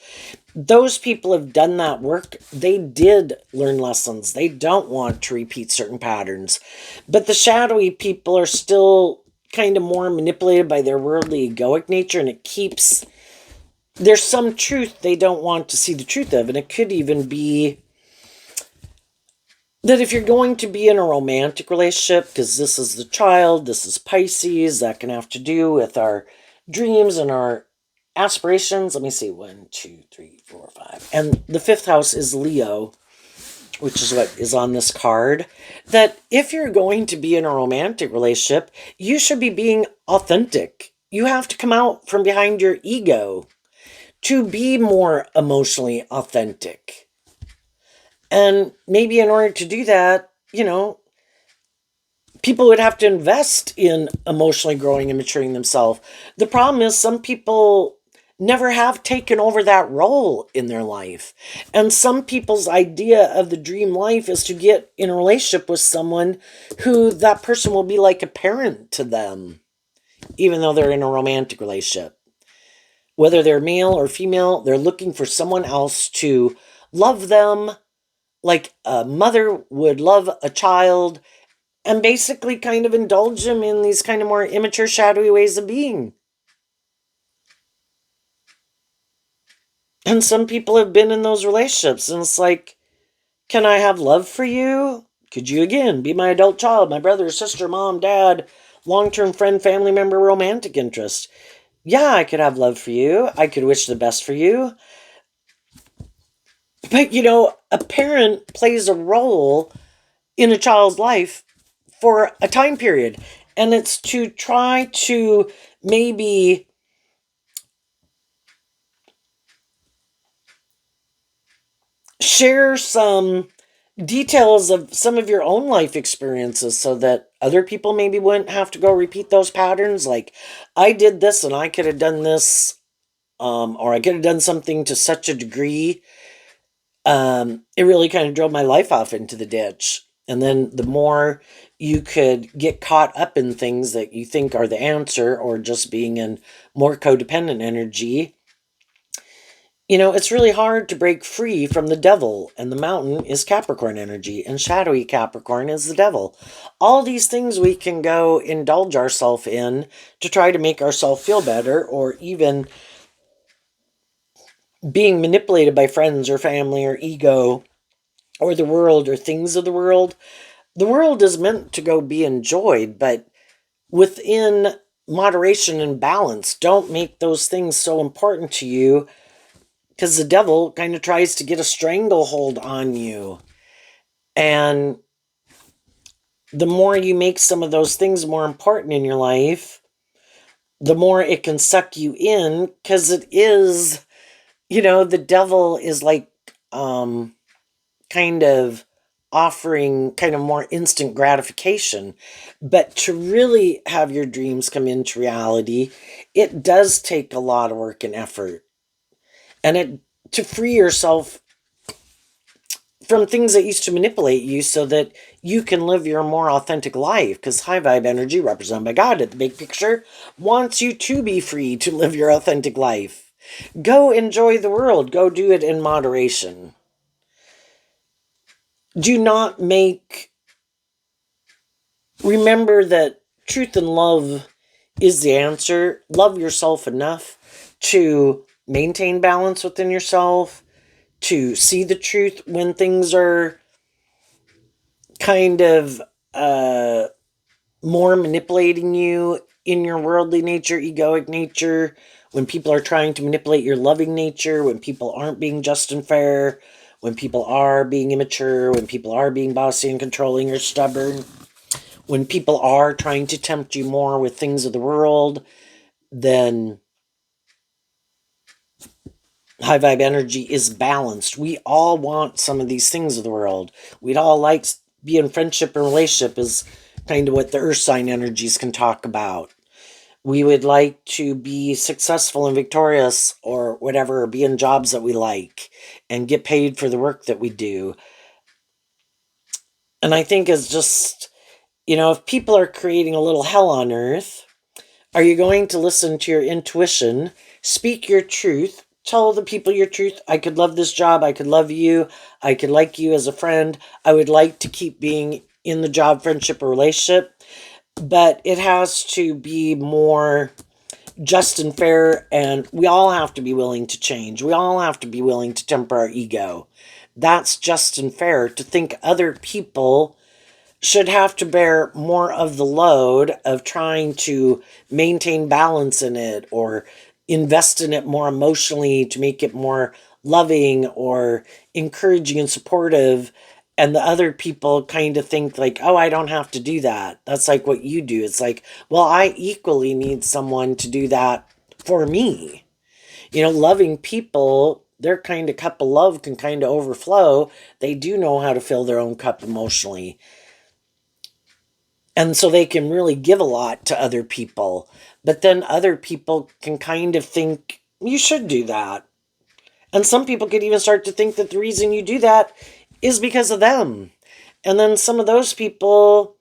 Those people have done that work. They did learn lessons. They don't want to repeat certain patterns. But the shadowy people are still kind of more manipulated by their worldly egoic nature, and it keeps... There's some truth they don't want to see the truth of, and it could even be that if you're going to be in a romantic relationship, because this is the child, this is Pisces, that can have to do with our dreams and our aspirations. Let me see, 1, 2, 3, 4, 5. And the 5th house is Leo, which is what is on this card. That if you're going to be in a romantic relationship, you should be being authentic. You have to come out from behind your ego to be more emotionally authentic. And maybe in order to do that, you know, people would have to invest in emotionally growing and maturing themselves. The problem is some people never have taken over that role in their life. And some people's idea of the dream life is to get in a relationship with someone who that person will be like a parent to them, even though they're in a romantic relationship. Whether they're male or female, they're looking for someone else to love them like a mother would love a child, and basically kind of indulge them in these kind of more immature, shadowy ways of being. And some people have been in those relationships, and it's like, can I have love for you? Could you, again, be my adult child, my brother, sister, mom, dad, long-term friend, family member, romantic interest? Yeah, I could have love for you. I could wish the best for you. But, you know, a parent plays a role in a child's life for a time period. And it's to try to maybe share some details of some of your own life experiences so that other people maybe wouldn't have to go repeat those patterns. Like, I did this and I could have done this, or I could have done something to such a degree. It really kind of drove my life off into the ditch. And then the more you could get caught up in things that you think are the answer, or just being in more codependent energy, you know, it's really hard to break free from the devil. And the mountain is Capricorn energy, and shadowy Capricorn is the devil. All these things we can go indulge ourselves in to try to make ourselves feel better, or even being manipulated by friends or family or ego or the world or things of the world. The world is meant to go be enjoyed, but within moderation and balance. Don't make those things so important to you, because the devil kind of tries to get a stranglehold on you. And the more you make some of those things more important in your life, the more it can suck you in, because it is, you know, the devil is like kind of offering kind of more instant gratification. But to really have your dreams come into reality, it does take a lot of work and effort. And to free yourself from things that used to manipulate you so that you can live your more authentic life. Because high vibe energy, represented by God at the big picture, wants you to be free to live your authentic life. Go enjoy the world. Go do it in moderation. Do not make... Remember that truth and love is the answer. Love yourself enough to maintain balance within yourself, to see the truth when things are kind of more manipulating you in your worldly nature, egoic nature, when people are trying to manipulate your loving nature, when people aren't being just and fair, when people are being immature, when people are being bossy and controlling or stubborn, when people are trying to tempt you more with things of the world, then high vibe energy is balanced. We all want some of these things of the world. We'd all like be in friendship and relationship is kind of what the earth sign energies can talk about. We would like to be successful and victorious or whatever, or be in jobs that we like and get paid for the work that we do. And I think it's just, if people are creating a little hell on earth, are you going to listen to your intuition, speak your truth, tell the people your truth? I could love this job. I could love you. I could like you as a friend. I would like to keep being in the job, friendship, or relationship. But it has to be more just and fair, and we all have to be willing to change. We all have to be willing to temper our ego. That's just and fair. To think other people should have to bear more of the load of trying to maintain balance in it or invest in it more emotionally to make it more loving or encouraging and supportive, and the other people kind of think like, oh, I don't have to do that. That's like what you do. It's like, well, I equally need someone to do that for me. Loving people, their kind of cup of love can kind of overflow. They do know how to fill their own cup emotionally. And so they can really give a lot to other people. But then other people can kind of think, you should do that. And some people could even start to think that the reason you do that is because of them. And then some of those people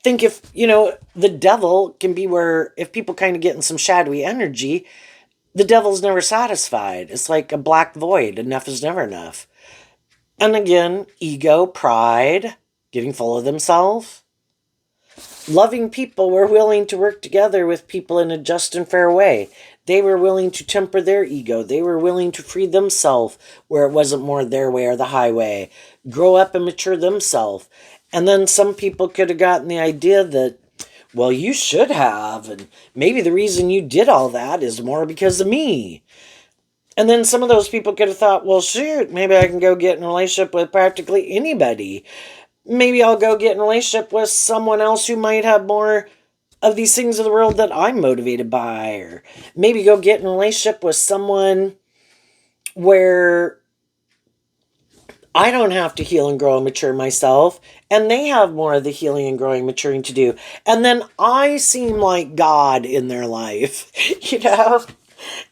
think the devil can be where, if people kind of get in some shadowy energy, the devil's never satisfied. It's like a black void. Enough is never enough. And again, ego, pride, getting full of themselves. Loving people were willing to work together with people in a just and fair way. They were willing to temper their ego. They were willing to free themselves where it wasn't more their way or the highway. Grow up and mature themselves. And then some people could have gotten the idea that, well, you should have, and maybe the reason you did all that is more because of me. And then some of those people could have thought, well, shoot, maybe I can go get in a relationship with practically anybody. Maybe I'll go get in a relationship with someone else who might have more of these things of the world that I'm motivated by. Or maybe go get in a relationship with someone where I don't have to heal and grow and mature myself, and they have more of the healing and growing, maturing to do. And then I seem like God in their life,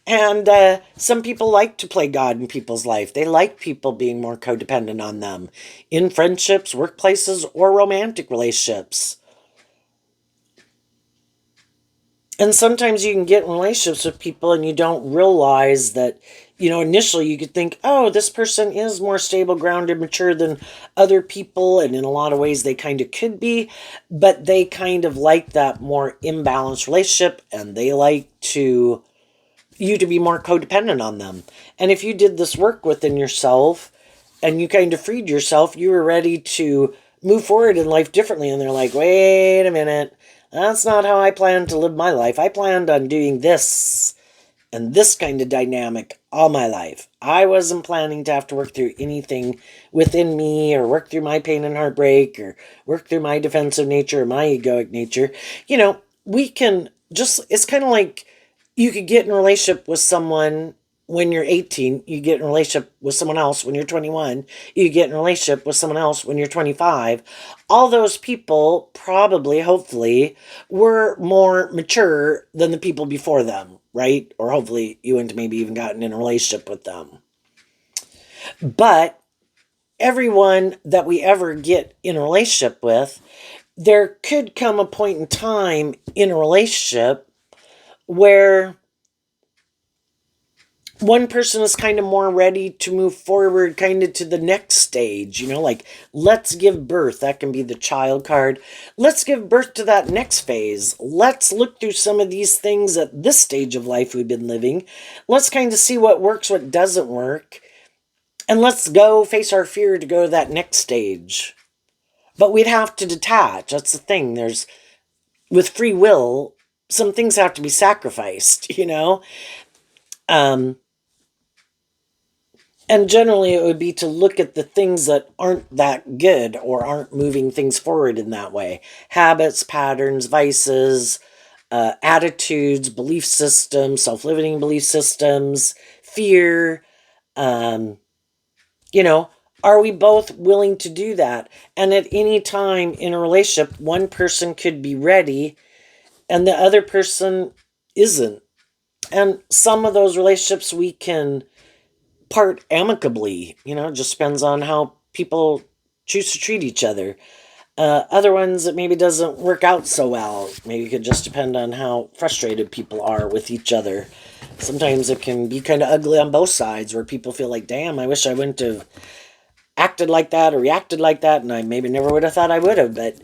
And some people like to play God in people's life. They like people being more codependent on them in friendships, workplaces, or romantic relationships. And sometimes you can get in relationships with people and you don't realize that, initially you could think, oh, this person is more stable, grounded, mature than other people. And in a lot of ways they kind of could be, but they kind of like that more imbalanced relationship, and they like you to be more codependent on them. And if you did this work within yourself and you kind of freed yourself, you were ready to move forward in life differently. And they're like, wait a minute, that's not how I planned to live my life. I planned on doing this and this kind of dynamic all my life. I wasn't planning to have to work through anything within me, or work through my pain and heartbreak, or work through my defensive nature or my egoic nature. We can just, it's kind of like, you could get in a relationship with someone when you're 18. You get in a relationship with someone else when you're 21. You get in a relationship with someone else when you're 25. All those people probably, hopefully, were more mature than the people before them, right? Or hopefully you wouldn't maybe even gotten in a relationship with them. But everyone that we ever get in a relationship with, there could come a point in time in a relationship where one person is kind of more ready to move forward kind of to the next stage, like let's give birth. That can be the child card. Let's give birth to that next phase. Let's look through some of these things at this stage of life we've been living. Let's kind of see what works, what doesn't work. And let's go face our fear to go to that next stage. But we'd have to detach. That's the thing. With free will, some things have to be sacrificed, And generally, it would be to look at the things that aren't that good or aren't moving things forward in that way. Habits, patterns, vices, attitudes, belief systems, self-limiting belief systems, fear. Are we both willing to do that? And at any time in a relationship, one person could be ready and the other person isn't. And some of those relationships we can part amicably, it just depends on how people choose to treat each other. Other ones, it maybe doesn't work out so well. Maybe it could just depend on how frustrated people are with each other. Sometimes it can be kind of ugly on both sides where people feel like, damn, I wish I wouldn't have acted like that or reacted like that, and I maybe never would have thought I would have. But,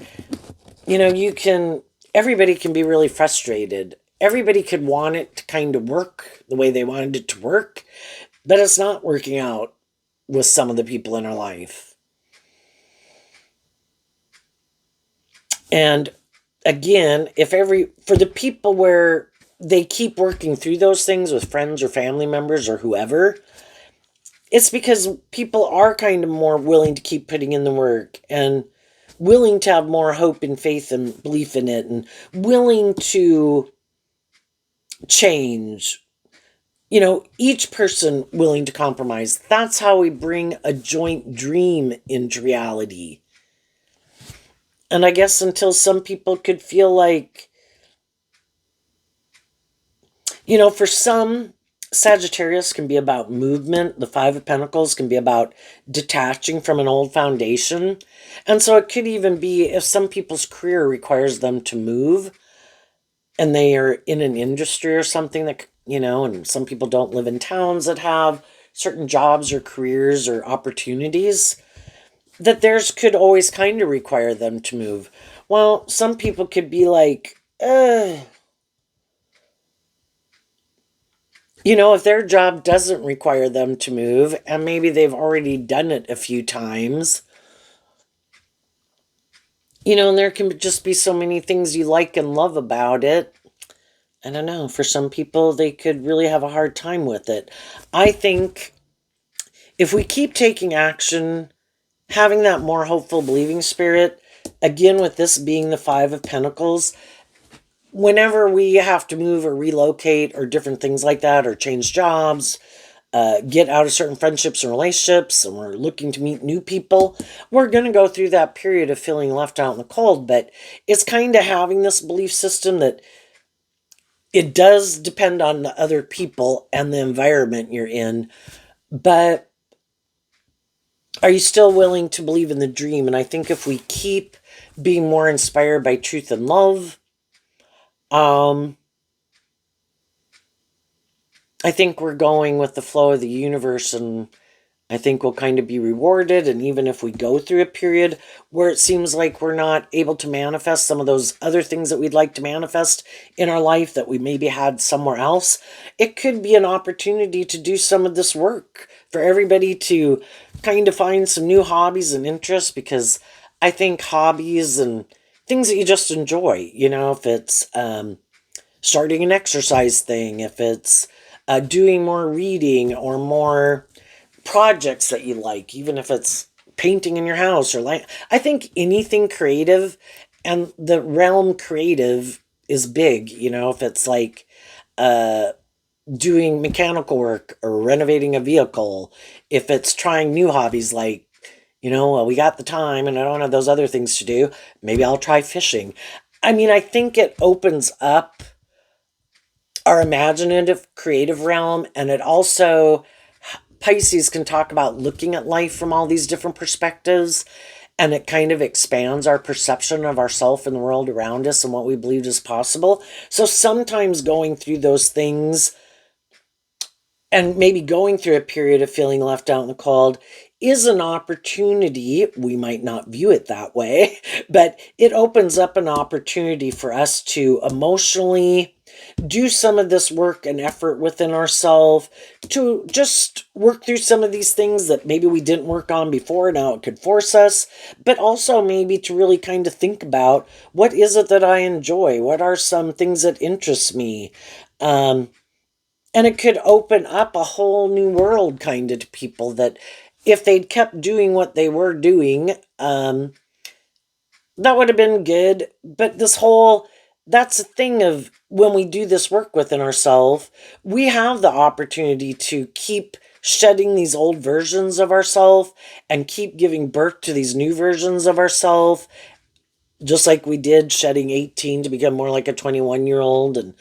everybody can be really frustrated. Everybody could want it to kind of work the way they wanted it to work, but it's not working out with some of the people in our life. And again, for the people where they keep working through those things with friends or family members or whoever, it's because people are kind of more willing to keep putting in the work and willing to have more hope and faith and belief in it and willing to change. Each person willing to compromise. That's how we bring a joint dream into reality. And I guess until some people could feel like, for some, Sagittarius can be about movement. The Five of Pentacles can be about detaching from an old foundation. And so it could even be if some people's career requires them to move and they are in an industry or something that, and some people don't live in towns that have certain jobs or careers or opportunities, that theirs could always kind of require them to move. Well, some people could be like, if their job doesn't require them to move, and maybe they've already done it a few times, and there can just be so many things you like and love about it. I don't know, for some people, they could really have a hard time with it. I think if we keep taking action, having that more hopeful, believing spirit, again, with this being the Five of Pentacles, whenever we have to move or relocate or different things like that, or change jobs, get out of certain friendships and relationships, and we're looking to meet new people, we're going to go through that period of feeling left out in the cold. But it's kind of having this belief system that it does depend on the other people and the environment you're in, but are you still willing to believe in the dream? And I think if we keep being more inspired by truth and love, I think we're going with the flow of the universe, and I think we'll kind of be rewarded. And even if we go through a period where it seems like we're not able to manifest some of those other things that we'd like to manifest in our life that we maybe had somewhere else, it could be an opportunity to do some of this work for everybody to kind of find some new hobbies and interests, because I think hobbies and things that you just enjoy, if it's starting an exercise thing, if it's doing more reading or more projects that you like, even if it's painting in your house or I think anything creative, and the realm creative is big, if it's like doing mechanical work or renovating a vehicle, if it's trying new hobbies like, we got the time and I don't have those other things to do, maybe I'll try fishing. I think it opens up our imaginative creative realm, and it also Pisces can talk about looking at life from all these different perspectives, and it kind of expands our perception of ourselves and the world around us and what we believed is possible. So sometimes going through those things and maybe going through a period of feeling left out in the cold is an opportunity. We might not view it that way, but it opens up an opportunity for us to emotionally do some of this work and effort within ourselves, to just work through some of these things that maybe we didn't work on before. Now it could force us, but also maybe to really kind of think about, what is it that I enjoy? What are some things that interest me? And it could open up a whole new world kind of to people, that if they'd kept doing what they were doing, that would have been good. But that's the thing of, when we do this work within ourselves, we have the opportunity to keep shedding these old versions of ourselves and keep giving birth to these new versions of ourselves, just like we did shedding 18 to become more like a 21-year-old, and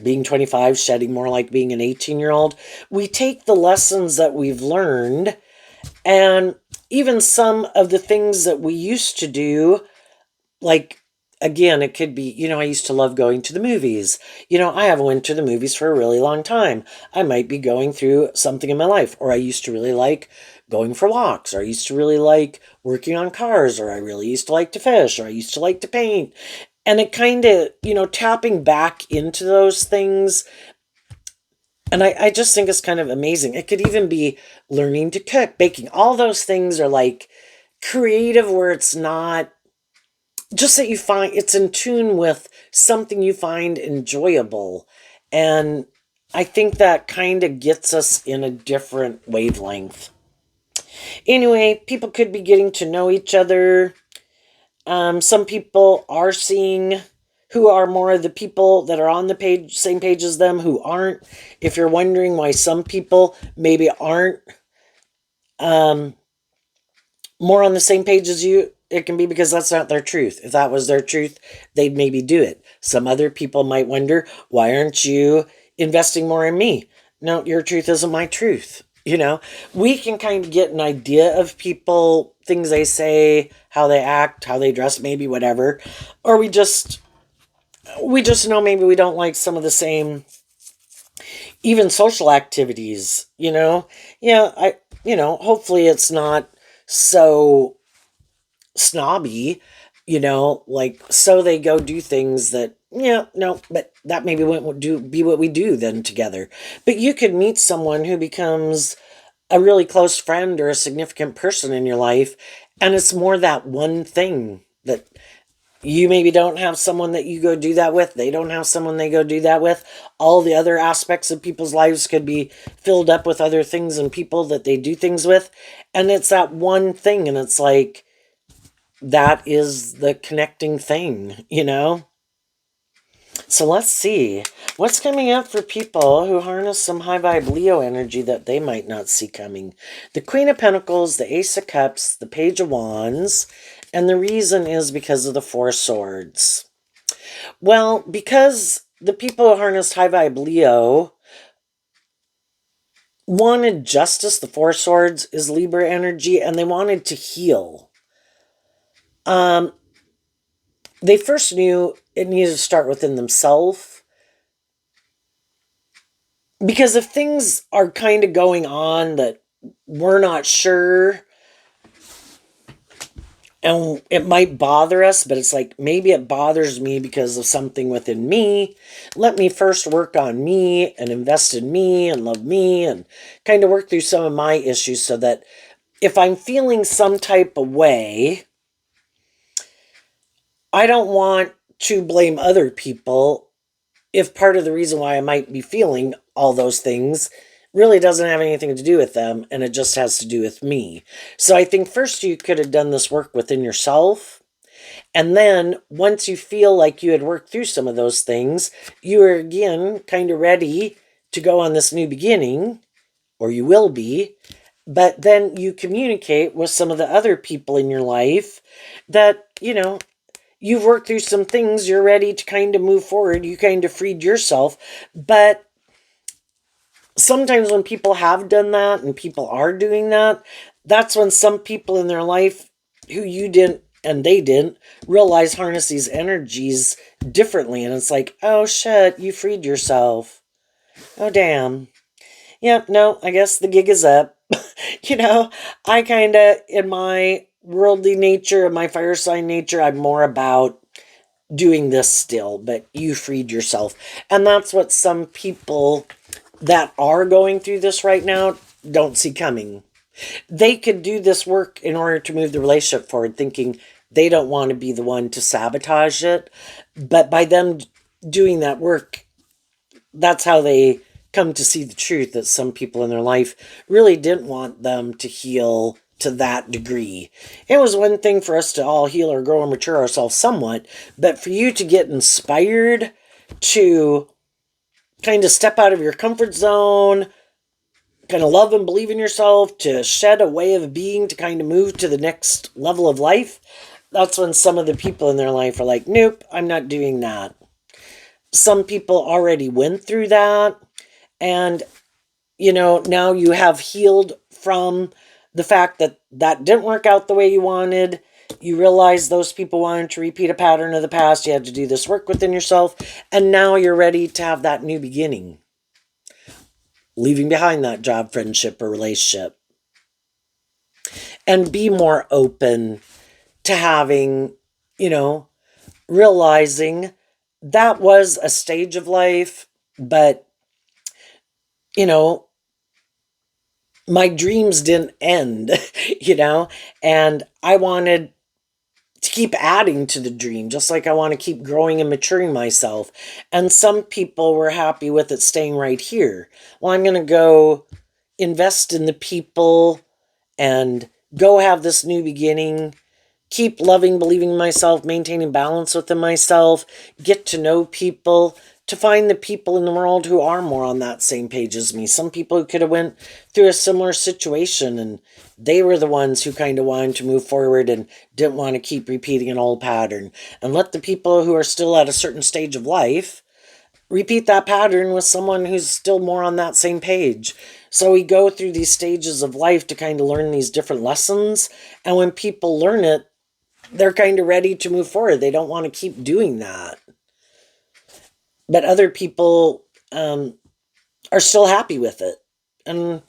being 25, shedding more like being an 18-year-old. We take the lessons that we've learned, and even some of the things that we used to do, like, again, it could be, I used to love going to the movies. I haven't went to the movies for a really long time. I might be going through something in my life, or I used to really like going for walks, or I used to really like working on cars, or I really used to like to fish, or I used to like to paint. And it kind of, tapping back into those things. And I just think it's kind of amazing. It could even be learning to cook, baking. All those things are like creative, where it's not just that you find it's in tune with something you find enjoyable. And I think that kind of gets us in a different wavelength. Anyway, people could be getting to know each other. Some people are seeing who are more of the people that are on the same page as them, who aren't. If you're wondering why some people maybe aren't more on the same page as you, it can be because that's not their truth. If that was their truth, they'd maybe do it. Some other people might wonder, why aren't you investing more in me? No, your truth isn't my truth. We can kind of get an idea of people, things they say, how they act, how they dress, maybe whatever. Or we just know maybe we don't like some of the same, even social activities, Yeah, hopefully it's not so snobby, like, so they go do things that, yeah, no, but that maybe won't be what we do then together. But you could meet someone who becomes a really close friend or a significant person in your life, and it's more that one thing that you maybe don't have someone that you go do that with. They don't have someone they go do that with. All the other aspects of people's lives could be filled up with other things and people that they do things with. And it's that one thing, and it's like, that is the connecting thing. So let's see what's coming up for people who harness some high vibe Leo energy that they might not see coming. The Queen of Pentacles, the Ace of Cups, the Page of Wands, and the reason is because of the Four Swords. Well, because the people who harnessed high vibe Leo wanted justice. The Four Swords is Libra energy, and they wanted to heal. They first knew it needed to start within themselves. Because if things are kind of going on that we're not sure, and it might bother us, but it's like, maybe it bothers me because of something within me. Let me first work on me and invest in me and love me and kind of work through some of my issues, so that if I'm feeling some type of way, I don't want to blame other people if part of the reason why I might be feeling all those things really doesn't have anything to do with them, and it just has to do with me. So I think first you could have done this work within yourself, and then once you feel like you had worked through some of those things, you are again kind of ready to go on this new beginning, or you will be. But then you communicate with some of the other people in your life that, you've worked through some things, you're ready to kind of move forward, you kind of freed yourself, but sometimes when people have done that and people are doing that, that's when some people in their life who you didn't and they didn't realize harness these energies differently. And it's like, oh shit, you freed yourself. Oh damn. Yep, no, I guess the gig is up. you know, I kind of, in my worldly nature, and my fire sign nature, I'm more about doing this still, but you freed yourself. And that's what some people that are going through this right now don't see coming. They could do this work in order to move the relationship forward, thinking they don't want to be the one to sabotage it. But by them doing that work, that's how they come to see the truth that some people in their life really didn't want them to heal to that degree. It was one thing for us to all heal or grow and mature ourselves somewhat, but for you to get inspired to kind of step out of your comfort zone, kind of love and believe in yourself, to shed a way of being, to kind of move to the next level of life, that's when some of the people in their life are like, nope, I'm not doing that. Some people already went through that, and now you have healed from the fact that that didn't work out the way you wanted. You realize those people wanted to repeat a pattern of the past. You had to do this work within yourself, and now you're ready to have that new beginning, leaving behind that job, friendship, or relationship, and be more open to having, realizing that was a stage of life, but, my dreams didn't end, and I wanted to keep adding to the dream, just like I want to keep growing and maturing myself. And some people were happy with it staying right here. Well, I'm going to go invest in the people and go have this new beginning, keep loving, believing in myself, maintaining balance within myself, get to know people, to find the people in the world who are more on that same page as me. Some people who could have went through a similar situation, and they were the ones who kind of wanted to move forward and didn't want to keep repeating an old pattern. And let the people who are still at a certain stage of life repeat that pattern with someone who's still more on that same page. So we go through these stages of life to kind of learn these different lessons. And when people learn it, they're kind of ready to move forward. They don't want to keep doing that. But other people are still happy with it. And,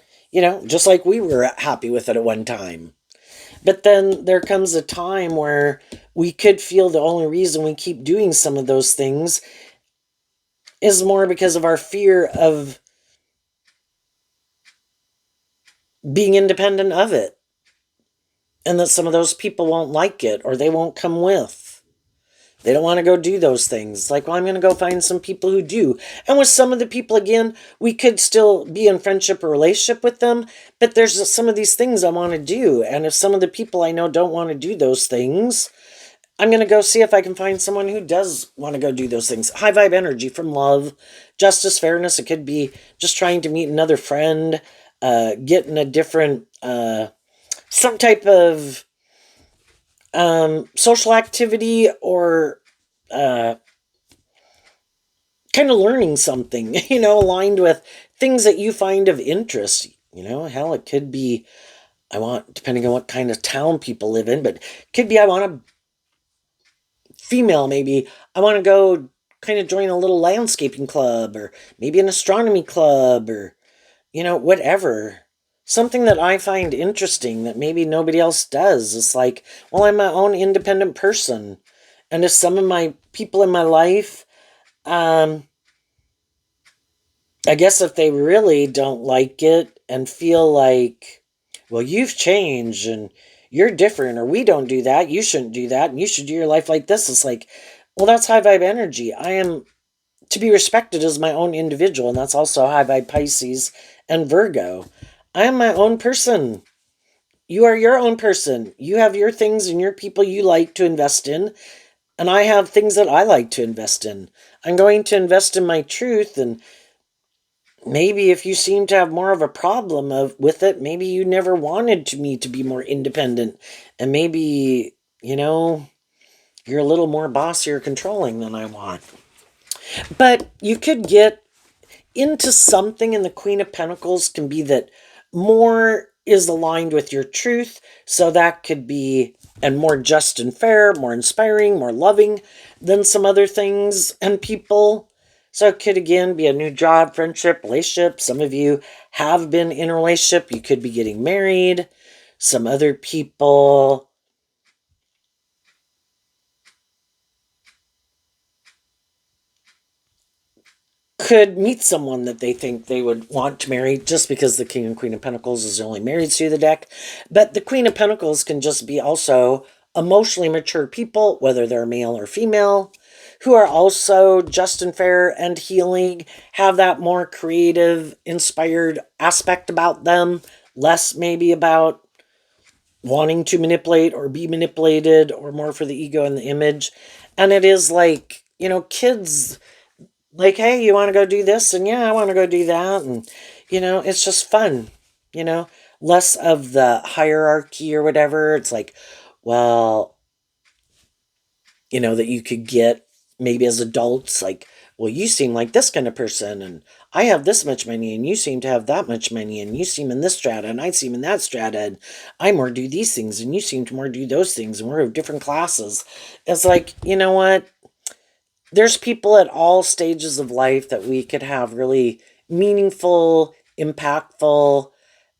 just like we were happy with it at one time. But then there comes a time where we could feel the only reason we keep doing some of those things is more because of our fear of being independent of it. And that some of those people won't like it, or they won't come with. They don't want to go do those things. Like, well, I'm going to go find some people who do. And with some of the people, again, we could still be in friendship or relationship with them, but there's some of these things I want to do. And if some of the people I know don't want to do those things, I'm going to go see if I can find someone who does want to go do those things. High vibe energy from love, justice, fairness. It could be just trying to meet another friend, getting a different, some type of social activity, or kind of learning something, aligned with things that you find of interest. Hell, it could be, depending on what kind of town people live in, but it could be I want a female, maybe I want to go kind of join a little landscaping club, or maybe an astronomy club, or, whatever. Something that I find interesting that maybe nobody else does. It's like, well, I'm my own independent person. And if some of my people in my life, I guess if they really don't like it and feel like, well, you've changed and you're different, or we don't do that, you shouldn't do that, and you should do your life like this. It's like, well, that's high vibe energy. I am to be respected as my own individual, and that's also high vibe Pisces and Virgo. I am my own person. You are your own person. You have your things and your people you like to invest in, and I have things that I like to invest in. I'm going to invest in my truth, and maybe if you seem to have more of a problem with it, maybe you never wanted me to be more independent, and maybe, you're a little more bossy or controlling than I want. But you could get into something, and the Queen of Pentacles can be that more is aligned with your truth. So that could be, and more just and fair, more inspiring, more loving than some other things and people. So it could again be a new job, friendship, relationship. Some of you have been in a relationship. You could be getting married. Some other people could meet someone that they think they would want to marry just because the King and Queen of Pentacles is the only married through the deck. But the Queen of Pentacles can just be also emotionally mature people, whether they're male or female, who are also just and fair and healing, have that more creative, inspired aspect about them, less maybe about wanting to manipulate or be manipulated, or more for the ego and the image. And it is like, kids, like, hey, you want to go do this? And yeah, I want to go do that. And, it's just fun, you know, less of the hierarchy or whatever. It's like, well, that you could get maybe as adults, like, well, you seem like this kind of person, and I have this much money, and you seem to have that much money, and you seem in this strata, and I seem in that strata, and I more do these things, and you seem to more do those things, and we're of different classes. It's like, you know what? There's people at all stages of life that we could have really meaningful, impactful,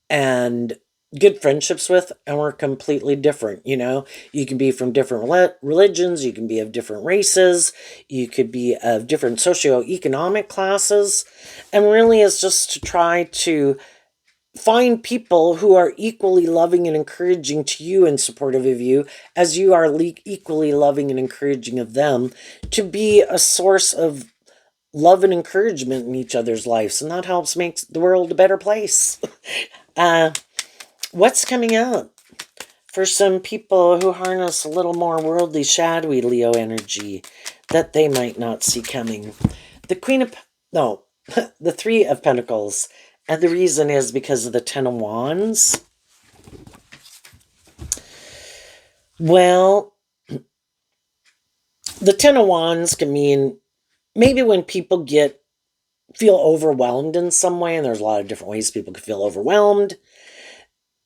and good friendships with, and we're completely different. You can be from different religions, you can be of different races, you could be of different socioeconomic classes, and really it's just to try to find people who are equally loving and encouraging to you and supportive of you as you are equally loving and encouraging of them, to be a source of love and encouragement in each other's lives, and that helps make the world a better place. uh, what's coming up for some people who harness a little more worldly, shadowy Leo energy that they might not see coming? The Queen of... No, the Three of Pentacles. And the reason is because of the Ten of Wands. Well, the Ten of Wands can mean maybe when people feel overwhelmed in some way, and there's a lot of different ways people can feel overwhelmed.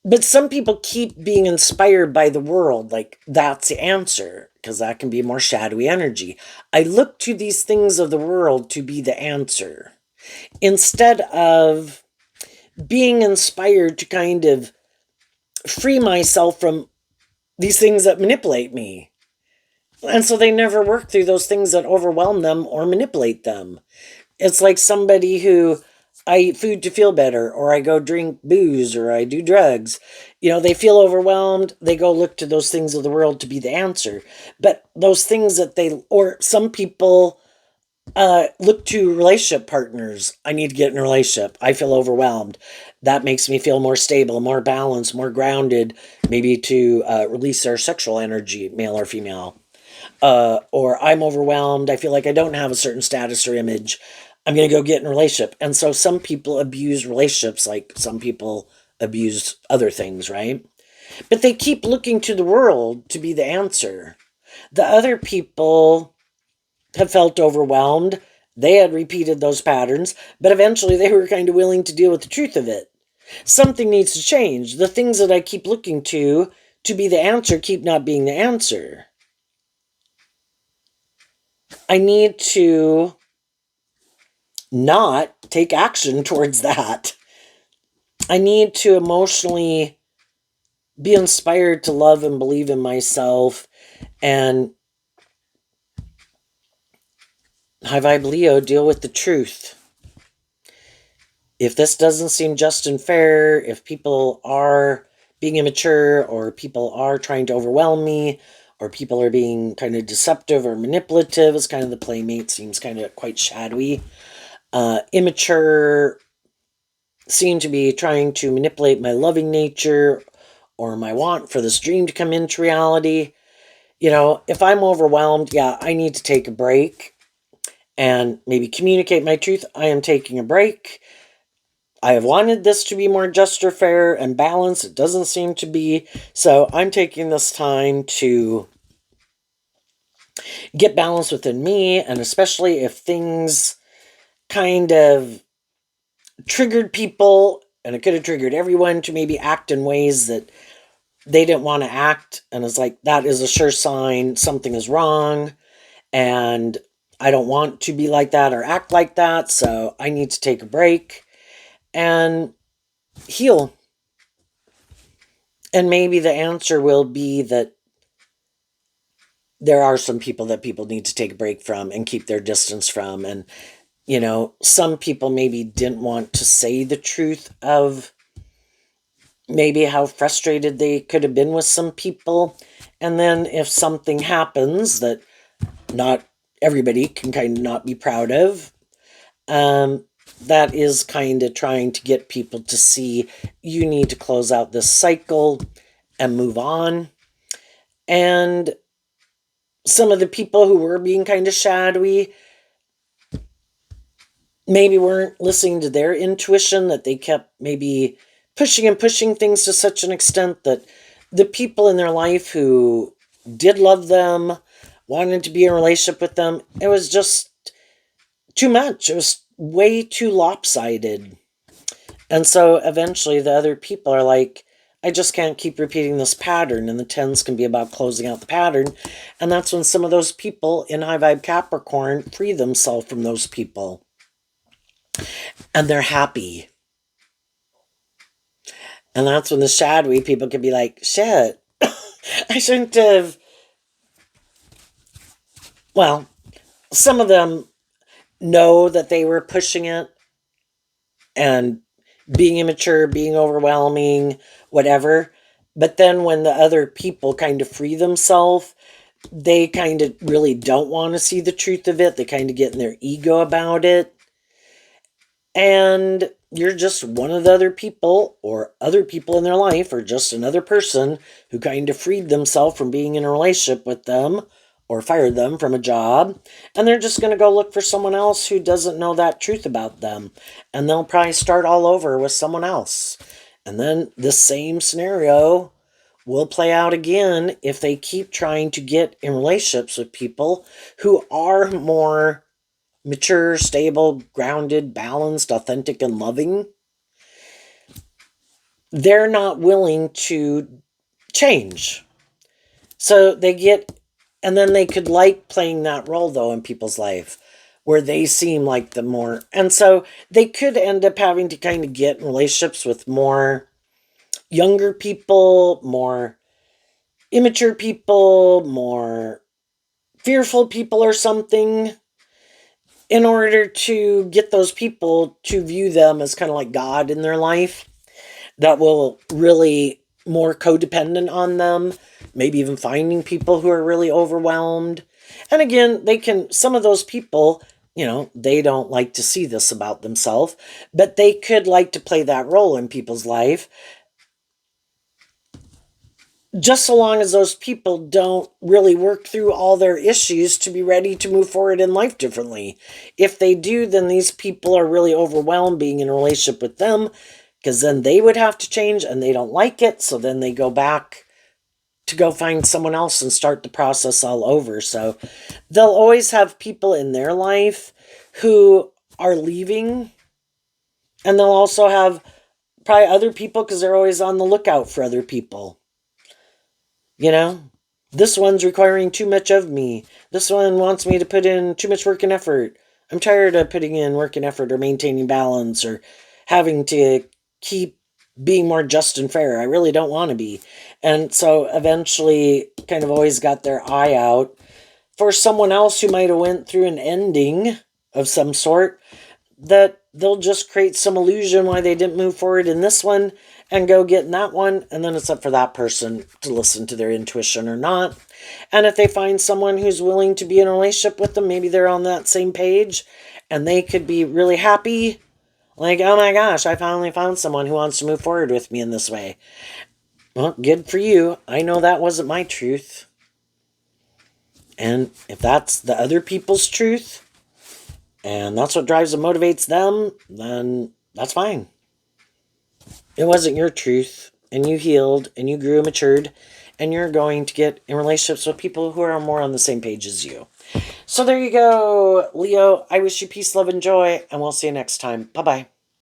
But some people keep being inspired by the world, like that's the answer, because that can be more shadowy energy. I look to these things of the world to be the answer, instead of being inspired to kind of free myself from these things that manipulate me. And so they never work through those things that overwhelm them or manipulate them. It's like somebody who, I eat food to feel better, or I go drink booze, or I do drugs. They feel overwhelmed. They go look to those things of the world to be the answer. But those things or some people look to relationship partners. I need to get in a relationship. I feel overwhelmed. That makes me feel more stable, more balanced, more grounded, maybe to release our sexual energy, male or female. Or I'm overwhelmed. I feel like I don't have a certain status or image. I'm going to go get in a relationship. And so some people abuse relationships like some people abuse other things, right? But they keep looking to the world to be the answer. The other people have felt overwhelmed. They had repeated those patterns, but eventually they were kind of willing to deal with the truth of it. Something needs to change. The things that I keep looking to be the answer keep not being the answer. I need to not take action towards that. I need to emotionally be inspired to love and believe in myself. And High Vibe Leo, deal with the truth. If this doesn't seem just and fair, if people are being immature, or people are trying to overwhelm me, or people are being kind of deceptive or manipulative, as kind of the playmate seems kind of quite shadowy. Immature seem to be trying to manipulate my loving nature or my want for this dream to come into reality. If I'm overwhelmed, yeah, I need to take a break and maybe communicate my truth. I am taking a break. I have wanted this to be more just or fair and balanced. It doesn't seem to be. So I'm taking this time to get balance within me, and especially if things kind of triggered people, and it could have triggered everyone to maybe act in ways that they didn't want to act. And it's like, that is a sure sign something is wrong. And I don't want to be like that or act like that. So I need to take a break and heal. And maybe the answer will be that there are some people that people need to take a break from and keep their distance from. And, some people maybe didn't want to say the truth of maybe how frustrated they could have been with some people. And then if something happens that not everybody can kind of not be proud of, that is kind of trying to get people to see you need to close out this cycle and move on. And some of the people who were being kind of shadowy maybe weren't listening to their intuition, that they kept maybe pushing and pushing things to such an extent that the people in their life who did love them, wanted to be in a relationship with them, it was just too much. It was way too lopsided. And so eventually the other people are like, I just can't keep repeating this pattern. And the 10s can be about closing out the pattern. And that's when some of those people in high vibe Capricorn free themselves from those people. And they're happy. And that's when the shadowy people can be like, shit, I shouldn't have. Well, some of them know that they were pushing it and being immature, being overwhelming, whatever. But then when the other people kind of free themselves, they kind of really don't want to see the truth of it. They kind of get in their ego about it. And you're just one of the other people, or other people in their life, or just another person who kind of freed themselves from being in a relationship with them or fired them from a job. And they're just going to go look for someone else who doesn't know that truth about them. And they'll probably start all over with someone else. And then this same scenario will play out again if they keep trying to get in relationships with people who are more mature, stable, grounded, balanced, authentic, and loving. They're not willing to change. So they get, and then they could like playing that role though in people's life where they seem like the more, and so they could end up having to kind of get in relationships with more younger people, more immature people, more fearful people or something, in order to get those people to view them as kind of like God in their life, that will really more codependent on them, maybe even finding people who are really overwhelmed. And again, some of those people, they don't like to see this about themselves, but they could like to play that role in people's life, just so long as those people don't really work through all their issues to be ready to move forward in life differently. If they do, then these people are really overwhelmed being in a relationship with them, because then they would have to change and they don't like it. So then they go back to go find someone else and start the process all over. So they'll always have people in their life who are leaving, and they'll also have probably other people because they're always on the lookout for other people. This one's requiring too much of me. This one wants me to put in too much work and effort. I'm tired of putting in work and effort or maintaining balance or having to keep being more just and fair. I really don't want to be. And so eventually kind of always got their eye out for someone else who might have went through an ending of some sort, that they'll just create some illusion why they didn't move forward in this one and go get in that one. And then it's up for that person to listen to their intuition or not. And if they find someone who's willing to be in a relationship with them, maybe they're on that same page and they could be really happy. Like, oh my gosh, I finally found someone who wants to move forward with me in this way. Well, good for you. I know that wasn't my truth. And if that's the other people's truth, and that's what drives and motivates them, then that's fine. It wasn't your truth, and you healed, and you grew and matured, and you're going to get in relationships with people who are more on the same page as you. So there you go, Leo. I wish you peace, love, and joy, and we'll see you next time. Bye-bye.